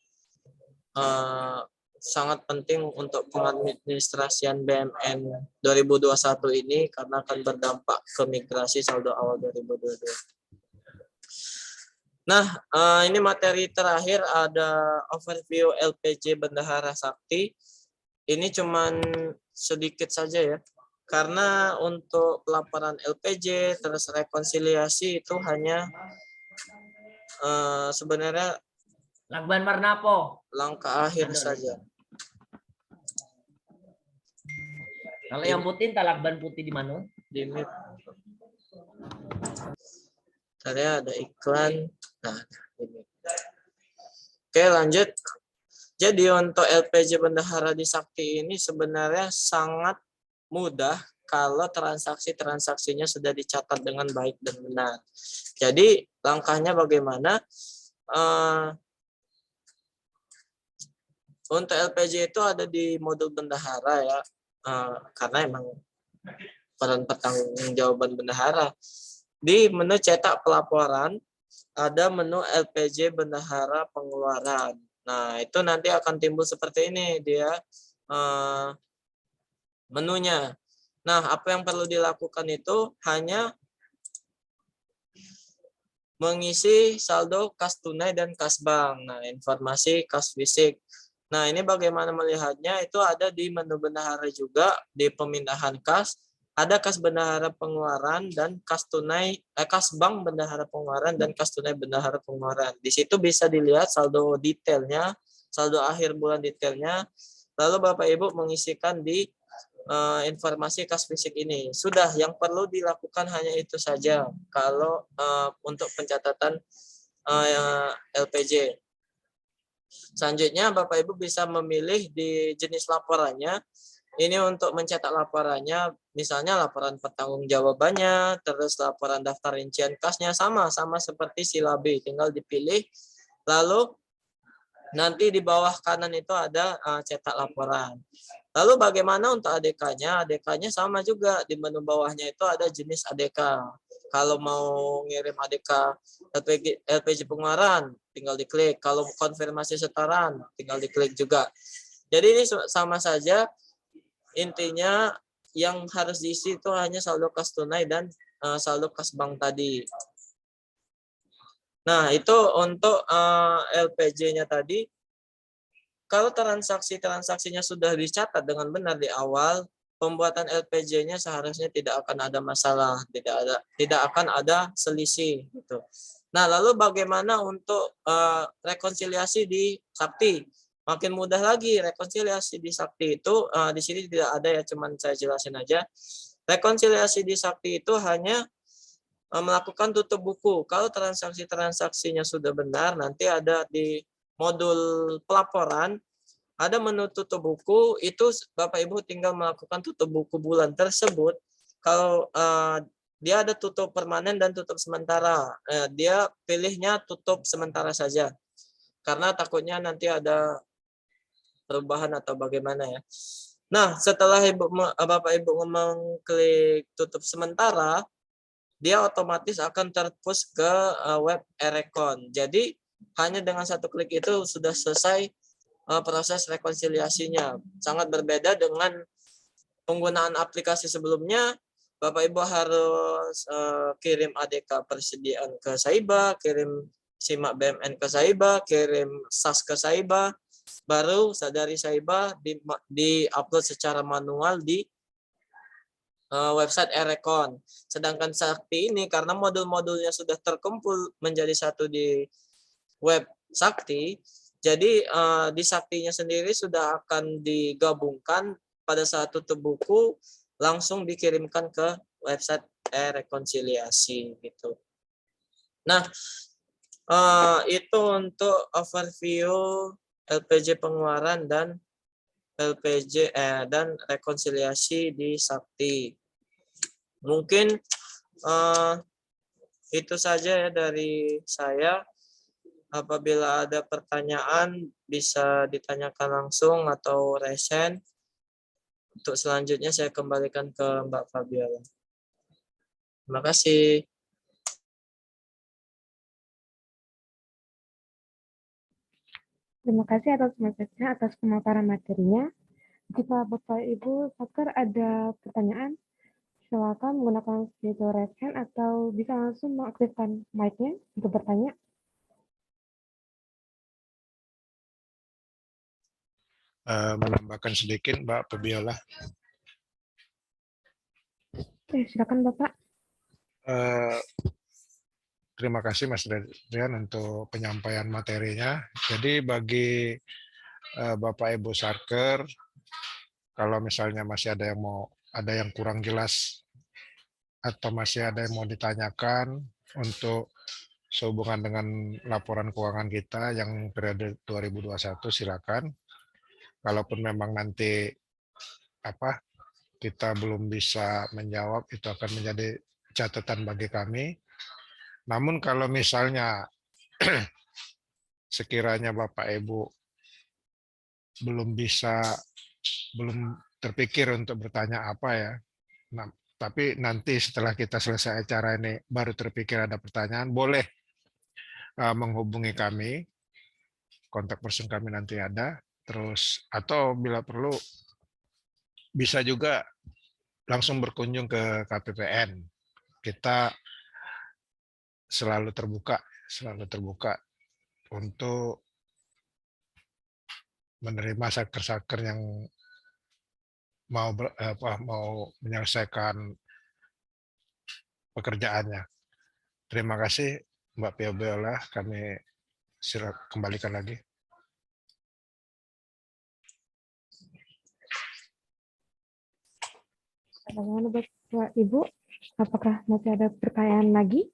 sangat penting untuk pengadministrasian BMN 2021 ini karena akan berdampak ke migrasi saldo awal 2022. Nah, ini materi terakhir ada overview LPJ Bendahara Sakti. Ini cuman sedikit saja ya. Karena untuk pelaporan LPJ terus rekonsiliasi itu hanya sebenarnya Lakban Marnapo. Langkah akhir saja. Kalau yang putih entah lakban putih di mana? Di MIP. Tadi ada iklan. Nah, ini. Oke, lanjut. Jadi untuk LPJ Bendahara di Sakti ini sebenarnya sangat mudah kalau transaksinya sudah dicatat dengan baik dan benar. Jadi langkahnya bagaimana? Untuk LPJ itu ada di modul bendahara ya, karena emang peran pertanggungjawaban bendahara. Di menu cetak pelaporan ada menu LPJ Bendahara Pengeluaran. Nah itu nanti akan timbul seperti ini dia. Menunya. Nah, apa yang perlu dilakukan itu hanya mengisi saldo kas tunai dan kas bank. Nah, informasi kas fisik. Nah, ini bagaimana melihatnya? Itu ada di menu bendahara juga di pemindahan kas. Ada kas bendahara pengeluaran dan kas tunai, kas bank bendahara pengeluaran dan kas tunai bendahara pengeluaran. Di situ bisa dilihat saldo detailnya, saldo akhir bulan detailnya. Lalu Bapak Ibu mengisikan di informasi kas fisik ini. Sudah, yang perlu dilakukan hanya itu saja kalau untuk pencatatan LPJ. Selanjutnya Bapak Ibu bisa memilih di jenis laporannya. Ini untuk mencetak laporannya, misalnya laporan pertanggungjawabannya, terus laporan daftar rincian kasnya sama seperti sila B, tinggal dipilih. Lalu nanti di bawah kanan itu ada cetak laporan. Lalu bagaimana untuk ADK-nya? ADK-nya sama juga. Di menu bawahnya itu ada jenis ADK. Kalau mau ngirim ADK LPJ pengeluaran, tinggal diklik. Kalau konfirmasi setoran, tinggal diklik juga. Jadi ini sama saja. Intinya yang harus diisi itu hanya saldo kas tunai dan saldo kas bank tadi. Nah, itu untuk LPJ-nya tadi. Kalau transaksinya sudah dicatat dengan benar di awal, pembuatan LPJ-nya seharusnya tidak akan ada masalah, tidak akan ada selisih gitu. Nah, lalu bagaimana untuk rekonsiliasi di Sakti? Makin mudah lagi rekonsiliasi di Sakti itu di sini tidak ada ya, cuman saya jelasin aja. Rekonsiliasi di Sakti itu hanya melakukan tutup buku. Kalau transaksinya sudah benar, nanti ada di modul pelaporan, ada menu tutup buku, itu Bapak Ibu tinggal melakukan tutup buku bulan tersebut. Kalau dia ada tutup permanen dan tutup sementara, dia pilihnya tutup sementara saja. Karena takutnya nanti ada perubahan atau bagaimana ya. Nah, setelah Bapak Ibu mengklik tutup sementara, dia otomatis akan terpush ke web e-rekon. Jadi hanya dengan satu klik itu sudah selesai proses rekonsiliasinya. Sangat berbeda dengan penggunaan aplikasi sebelumnya. Bapak Ibu harus kirim ADK persediaan ke Saiba, kirim simak BMN ke Saiba, kirim SAS ke Saiba, baru dari Saiba di-upload secara manual di website e-rekon. Sedangkan Sakti ini karena modul-modulnya sudah terkumpul menjadi satu di web Sakti, jadi di Saktinya sendiri sudah akan digabungkan pada saat tutup buku langsung dikirimkan ke website e-rekonsiliasi gitu. Nah, itu untuk overview LPJ pengeluaran dan LPJ dan rekonsiliasi di Sakti. Mungkin itu saja ya dari saya. Apabila ada pertanyaan bisa ditanyakan langsung atau resen. Untuk selanjutnya saya kembalikan ke Mbak Fabiola. Terima kasih. Terima kasih atas materi, atas pemaparan materinya. Jika Bapak Ibu Saker ada pertanyaan, silakan menggunakan fitur raise hand atau bisa langsung mengaktifkan mic-nya untuk bertanya. Menambahkan sedikit, Mbak Fabiola. Silakan Bapak. Terima kasih Mas Drian untuk penyampaian materinya. Jadi bagi Bapak Ibu Sarker, kalau misalnya masih ada yang kurang jelas atau masih ada yang mau ditanyakan untuk sehubungan dengan laporan keuangan kita yang periode 2021, silakan. Kalaupun memang nanti kita belum bisa menjawab, itu akan menjadi catatan bagi kami. Namun kalau misalnya sekiranya Bapak Ibu belum terpikir untuk bertanya apa ya, nah, tapi nanti setelah kita selesai acara ini baru terpikir ada pertanyaan, boleh menghubungi kami, kontak person kami nanti ada, terus atau bila perlu bisa juga langsung berkunjung ke KPPN. Kita selalu terbuka untuk menerima saker-saker yang mau menyelesaikan pekerjaannya. Terima kasih Mbak Fabiola, kami kembalikan lagi. Bagaimana Bapak Ibu? Apakah masih ada pertanyaan lagi?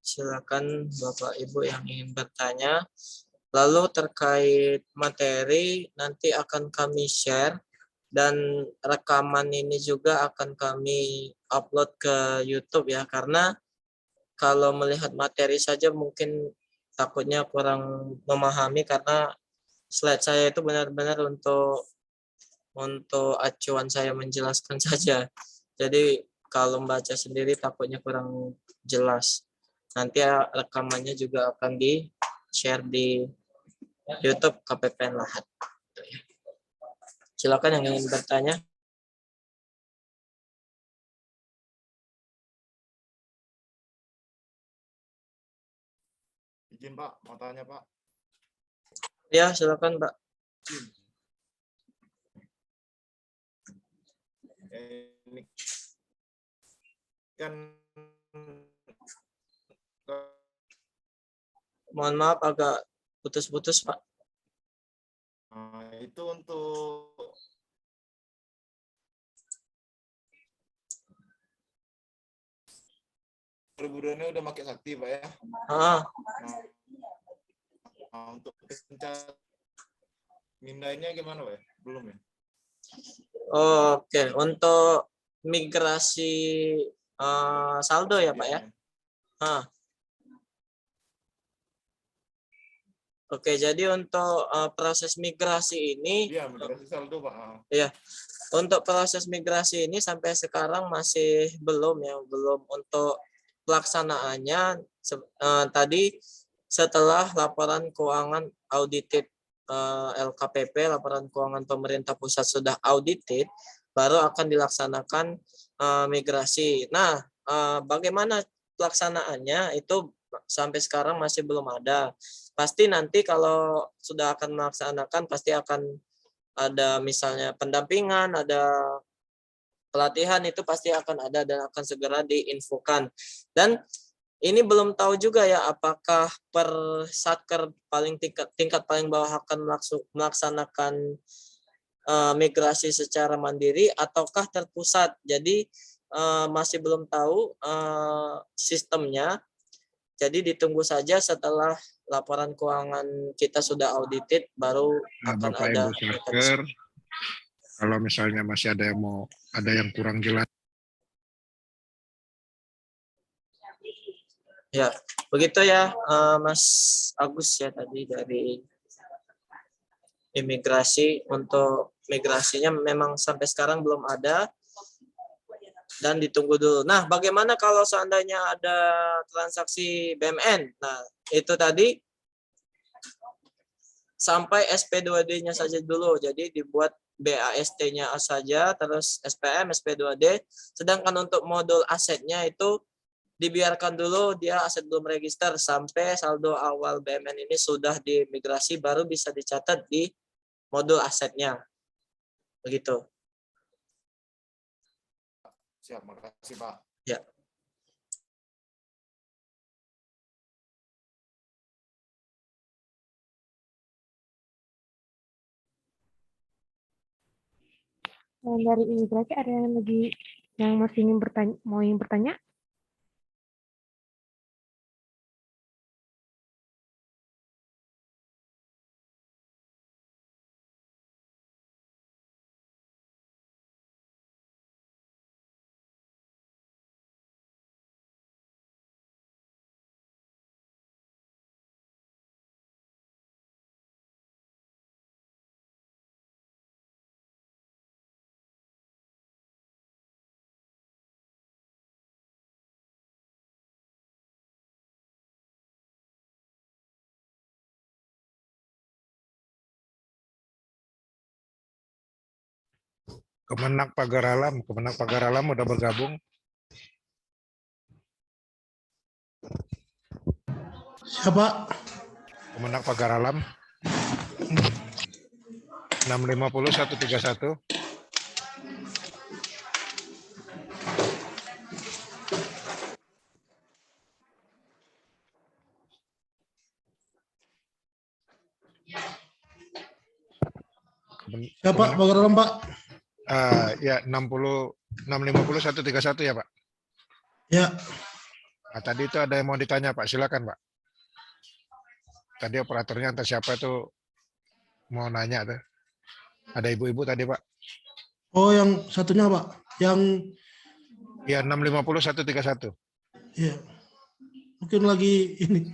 Silakan Bapak Ibu yang ingin bertanya. Lalu terkait materi nanti akan kami share dan rekaman ini juga akan kami upload ke YouTube ya, karena kalau melihat materi saja mungkin takutnya kurang memahami karena slide saya itu benar-benar untuk acuan saya menjelaskan saja. Jadi kalau membaca sendiri takutnya kurang jelas. Nanti rekamannya juga akan di-share di YouTube KPPN Lahat. Silakan yang ingin bertanya. Izin Pak, mau tanya Pak. Ya, silakan Pak. Ini kan Mohon maaf agak putus-putus Pak. itu untuk ini udah pakai sakti Pak ya. Untuk pencarian mindainya gimana Pak? Belum ya? Oke, untuk migrasi saldo ya Pak ya. Oke, jadi untuk proses migrasi ini, iya, migrasi saldo Pak. Iya, untuk proses migrasi ini sampai sekarang masih belum untuk pelaksanaannya. Tadi setelah laporan keuangan audited LKPP, laporan keuangan pemerintah pusat sudah audited, baru akan dilaksanakan migrasi. Nah, bagaimana pelaksanaannya itu sampai sekarang masih belum ada. Pasti nanti kalau sudah akan melaksanakan pasti akan ada misalnya pendampingan, ada pelatihan, itu pasti akan ada dan akan segera diinfokan. Dan ini belum tahu juga ya apakah per satker paling tingkat paling bawah akan melaksanakan migrasi secara mandiri ataukah terpusat. Jadi masih belum tahu sistemnya. Jadi ditunggu saja setelah laporan keuangan kita sudah audited, baru Nah, akan Bapak ada Ibu Saker, kalau misalnya masih ada yang kurang jelas. Ya, begitu ya, Mas Agus ya tadi dari imigrasi. Untuk migrasinya memang sampai sekarang belum ada dan ditunggu dulu. Nah, bagaimana kalau seandainya ada transaksi BMN? Nah, itu tadi sampai SP2D-nya saja dulu. Jadi dibuat BAST-nya saja, terus SPM, SP2D. Sedangkan untuk modul asetnya itu dibiarkan dulu, dia aset belum register sampai saldo awal BMN ini sudah dimigrasi, baru bisa dicatat di modul asetnya. Begitu. Siap, makasih Pak. Ya. Dari imigrasi ada yang masih ingin bertanya? Kemenak Pagar Alam udah bergabung. Siapa? Kemenak Pagar Alam 650 131. Siapa? Pagar Alam, Pak? Ya 650 131 ya Pak. Ya. Nah, tadi itu ada yang mau ditanya Pak, silakan Pak. Tadi operatornya entah siapa itu mau nanya tuh. Ada ibu-ibu tadi Pak. Oh, yang satunya Pak? Yang ya 650 131. Iya. Mungkin lagi ini.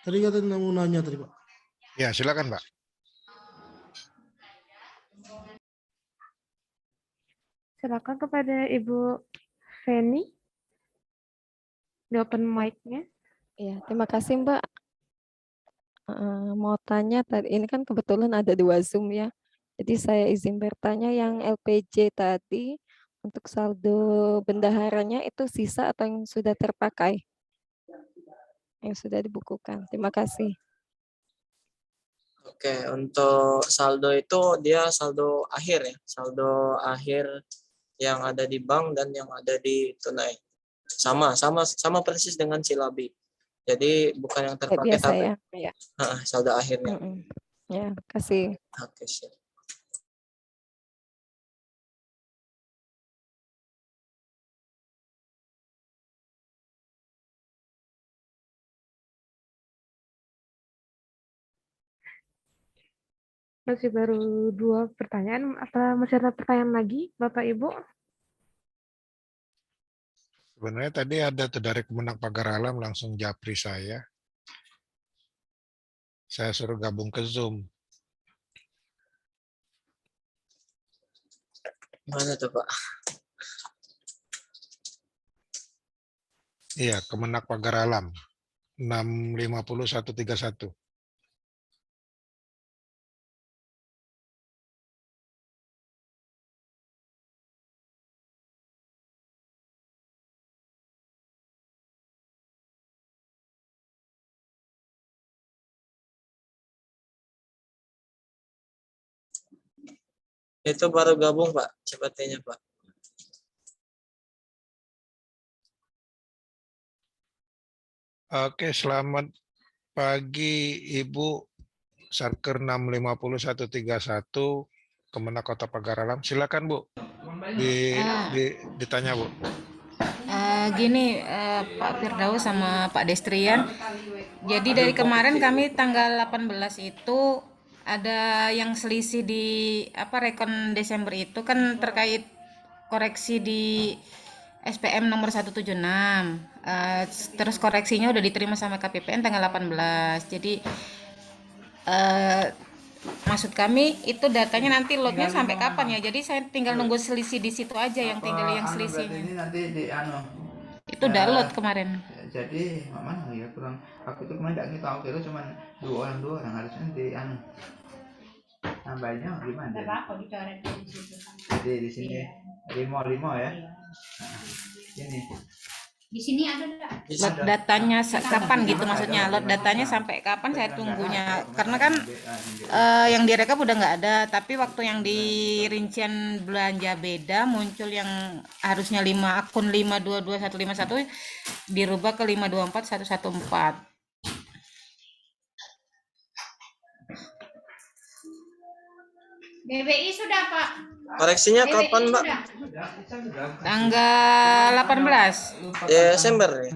Tadi katanya mau nanya tadi Pak. Ya, silakan Pak. Silakan kepada Ibu Feni. Di open mic-nya. Ya, terima kasih Mbak. Mau tanya tadi, ini kan kebetulan ada 2 Zoom ya. Jadi saya izin bertanya yang LPJ tadi untuk saldo bendaharanya itu sisa atau yang sudah terpakai? Yang sudah dibukukan. Terima kasih. Oke, untuk saldo itu dia saldo akhir ya. Saldo akhir yang ada di bank dan yang ada di tunai. Sama persis dengan Silabi. Jadi bukan yang terpakai Biasa tapi ya. saldo akhirnya. Ya, kasih. Oke, siap. Masih baru 2 pertanyaan. Apa masih ada pertanyaan lagi, Bapak Ibu? Sebenarnya tadi ada tuh dari Kemenak Pagar Alam langsung japri saya. Saya suruh gabung ke Zoom. Mana tuh Pak? Iya, Kemenak Pagar Alam 650 131. Itu baru gabung Pak, sepertinya Pak. Oke, selamat pagi Ibu Sarker 650 131. Kemenak Kota Pagar Alam. Silakan Bu, ditanya Bu. Gini, Pak Firdaus sama Pak Destrian. Jadi dari kemarin kami tanggal 18 itu ada yang selisih di rekon Desember itu kan terkait koreksi di SPM nomor 176. Terus koreksinya udah diterima sama KPPN tanggal 18. Jadi maksud kami itu datanya nanti lotnya sampai kapan ya? Jadi saya tinggal nunggu selisih di situ aja, yang tinggal yang selisihnya. Ini nanti Itu udah lot kemarin. Jadi mana ya kurang, aku tuh kemarin nggak tahu kira cuma dua orang harusnya di tambahnya gimana? Jadi di sini lima ya. Ini. Di sini ada lot datanya kapan gitu maksudnya, lot datanya sampai kapan saya tunggunya, karena kan yang direkap udah nggak ada, tapi waktu yang di rincian belanja beda muncul yang harusnya 5 akun 522151 dirubah ke 524114. BBI sudah Pak. Koreksinya kapan Mbak? Tanggal 18 Desember ya?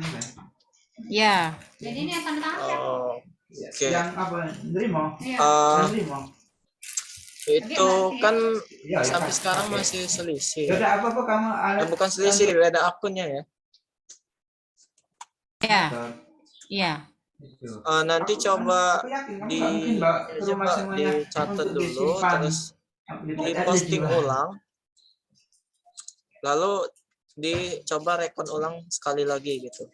Ya. Jadi ini akan tanggal. Oh, oke. Yang apa? Nerimo? Itu kan sampai sekarang masih selisih. Ada apa kamu? Bukan selisih, beda akunnya ya. Ya. Iya. Nanti coba dicatat dulu, terus diposting ulang, lalu dicoba rekon ulang sekali lagi gitu.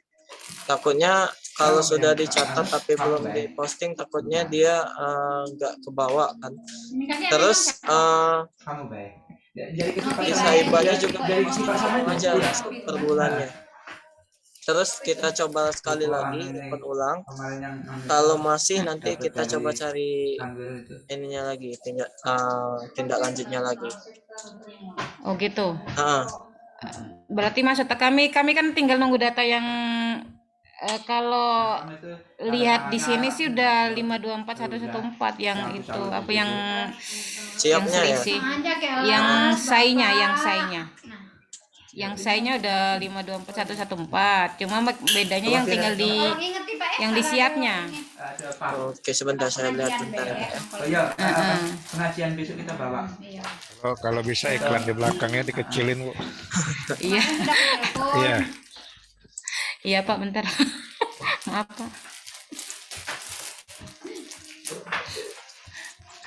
Takutnya kalau sudah dicatat tapi belum diposting, takutnya dia nggak kebawa kan. Terus bisa ibanya juga aja per bulannya. Terus kita coba sekali lagi rekon ulang. Kalau masih nanti kita coba cari ininya lagi, tindak lanjutnya lagi. Oh gitu. Berarti maksud kami kan tinggal nunggu data yang kalau lihat di sini sih udah 524114 yang itu apa yang siapnya yang selisih, yang sainya udah 524114, cuma bedanya yang tinggal di yang di siapnya. Oke, sebentar saya lihat bentar ya. Pengajian besok kita bawa. Kalau bisa iklan di belakangnya dikecilin Bu. Iya. Iya. Iya Pak, bentar. Maaf Pak.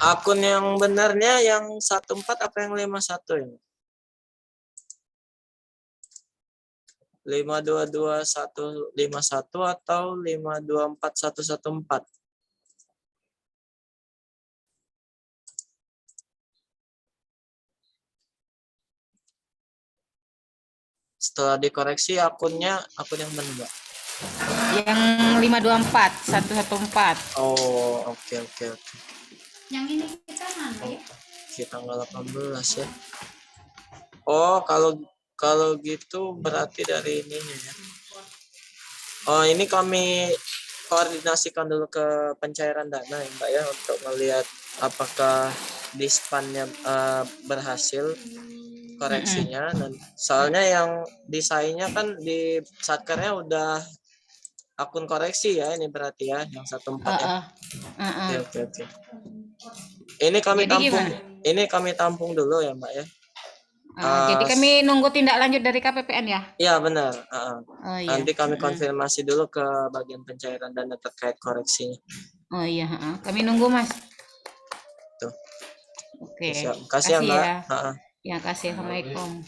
Akun yang benarnya yang 14 apa yang 51 ya? 522151 atau 524114? Setelah dikoreksi akun yang mana Mbak? Yang 524114. Oh, oke. Yang ini kita mana ya? Kita tanggal 18 ya. Oh, kalau gitu berarti dari ininya ya. Oh, ini kami koordinasikan dulu ke pencairan dana ya Mbak ya, untuk melihat apakah dispannya berhasil koreksinya. Dan soalnya yang desainnya kan di satkernya udah akun koreksi ya, ini berarti ya yang 14 ya. Oke. Ini kami tampung dulu ya Mbak ya. Jadi kami nunggu tindak lanjut dari KPPN ya? Iya benar. Oh, iya. Nanti kami konfirmasi dulu ke bagian pencairan dana terkait koreksinya. Oh iya, kami nunggu Mas. Tuh. Oke. Kasih ya Mbak. Ya, kasih. Assalamualaikum.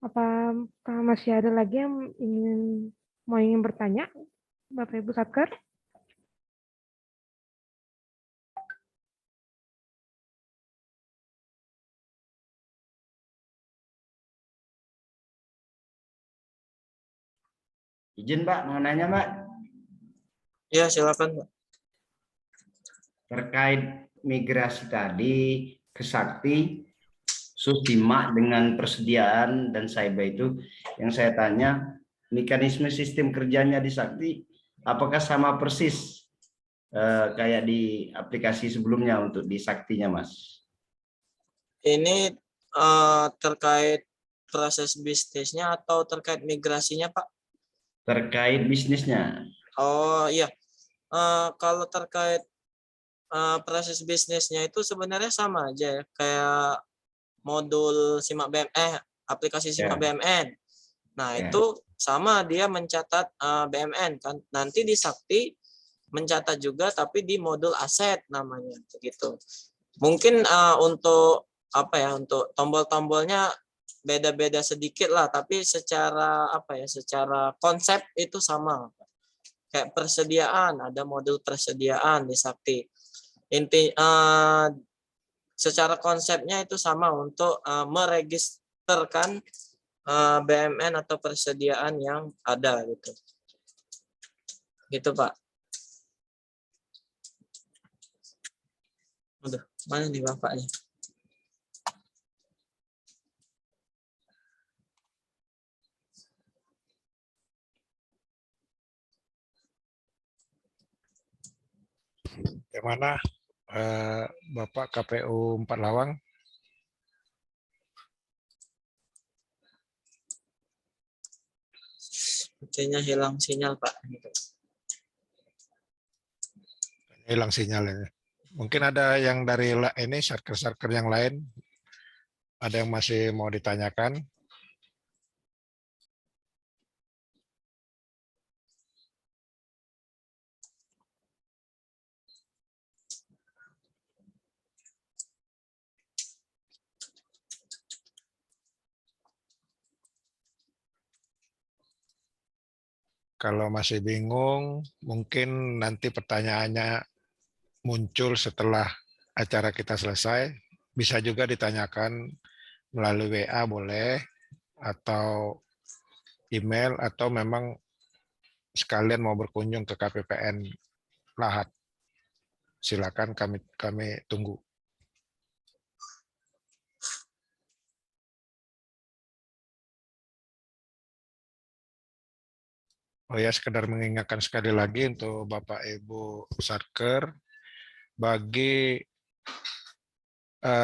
Apakah masih ada lagi yang ingin bertanya, Bapak Ibu Satker? Izin Mbak, mau nanya Mbak. Ya silakan Mbak. Terkait migrasi tadi ke Sakti, Susimak dengan persediaan dan Saiba itu yang saya tanya, mekanisme sistem kerjanya di Sakti apakah sama persis kayak di aplikasi sebelumnya untuk di Saktinya, Mas? Ini terkait proses bisnisnya atau terkait migrasinya, Pak? Terkait bisnisnya. Oh iya, kalau terkait proses bisnisnya itu sebenarnya sama aja ya, kayak modul Simak BMN, aplikasi Simak BMN. Nah, itu sama, dia mencatat BMN kan. Nanti di Sakti mencatat juga tapi di modul aset namanya begitu. Mungkin untuk apa ya, untuk tombol-tombolnya beda-beda sedikit lah, tapi secara apa ya, secara konsep itu sama. Kayak persediaan, ada modul persediaan di Sakti. Secara konsepnya itu sama untuk meregisterkan BMN atau persediaan yang ada gitu. Gitu, Pak. Aduh, mana nih Bapaknya? Bagaimana Bapak KPU 4 Lawang? Sepertinya hilang sinyal, Pak. Hilang sinyal ini. Mungkin ada yang dari ini sarker-sarker yang lain, ada yang masih mau ditanyakan? Kalau masih bingung, mungkin nanti pertanyaannya muncul setelah acara kita selesai. Bisa juga ditanyakan melalui WA boleh, atau email, atau memang sekalian mau berkunjung ke KPPN Lahat. Silakan, kami tunggu. Oh ya, sekedar mengingatkan sekali lagi untuk Bapak Ibu Sarker, bagi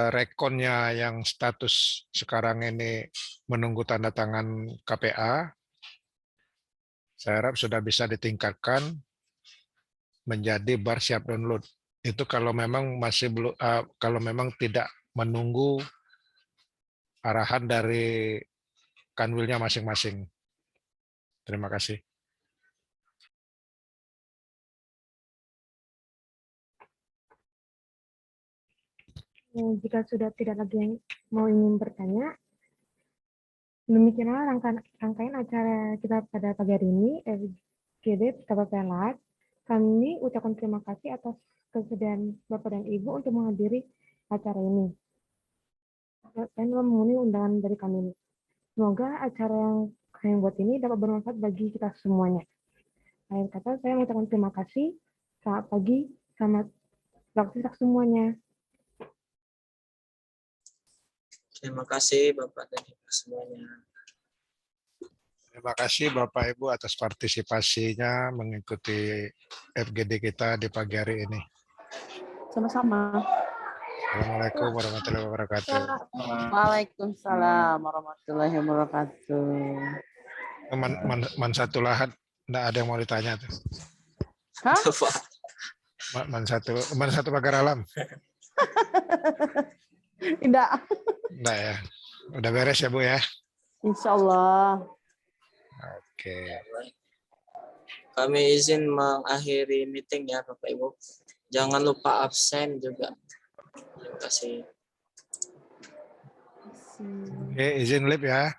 rekonnya yang status sekarang ini menunggu tanda tangan KPA, saya harap sudah bisa ditingkatkan menjadi bar siap download. Itu kalau memang masih belum, kalau memang tidak menunggu arahan dari kanwilnya masing-masing. Terima kasih. Jika sudah tidak lagi yang mau ingin bertanya, demikianlah rangkaian acara kita pada pagi hari ini, FGD KPPN Lahat. Kami ucapkan terima kasih atas kesediaan Bapak dan Ibu untuk menghadiri acara ini dan memenuhi undangan dari kami. Semoga acara yang kami buat ini dapat bermanfaat bagi kita semuanya. Akhir kata, saya mengucapkan terima kasih. Selamat pagi, selamat beraktivitas semuanya. Terima kasih Bapak dan Ibu semuanya. Terima kasih Bapak Ibu atas partisipasinya mengikuti FGD kita di pagi hari ini. Sama-sama. Assalamualaikum warahmatullahi wabarakatuh. Waalaikumsalam warahmatullahi wabarakatuh. Man satu Lahat, enggak ada yang mau ditanya tuh. Hah? Man satu Pagar Alam. Tidak. Enggak ya. Udah beres ya Bu ya? Insya Allah. Oke. Kami izin mengakhiri meeting ya Bapak Ibu. Jangan lupa absen juga. Terima kasih. Oke, izin live ya.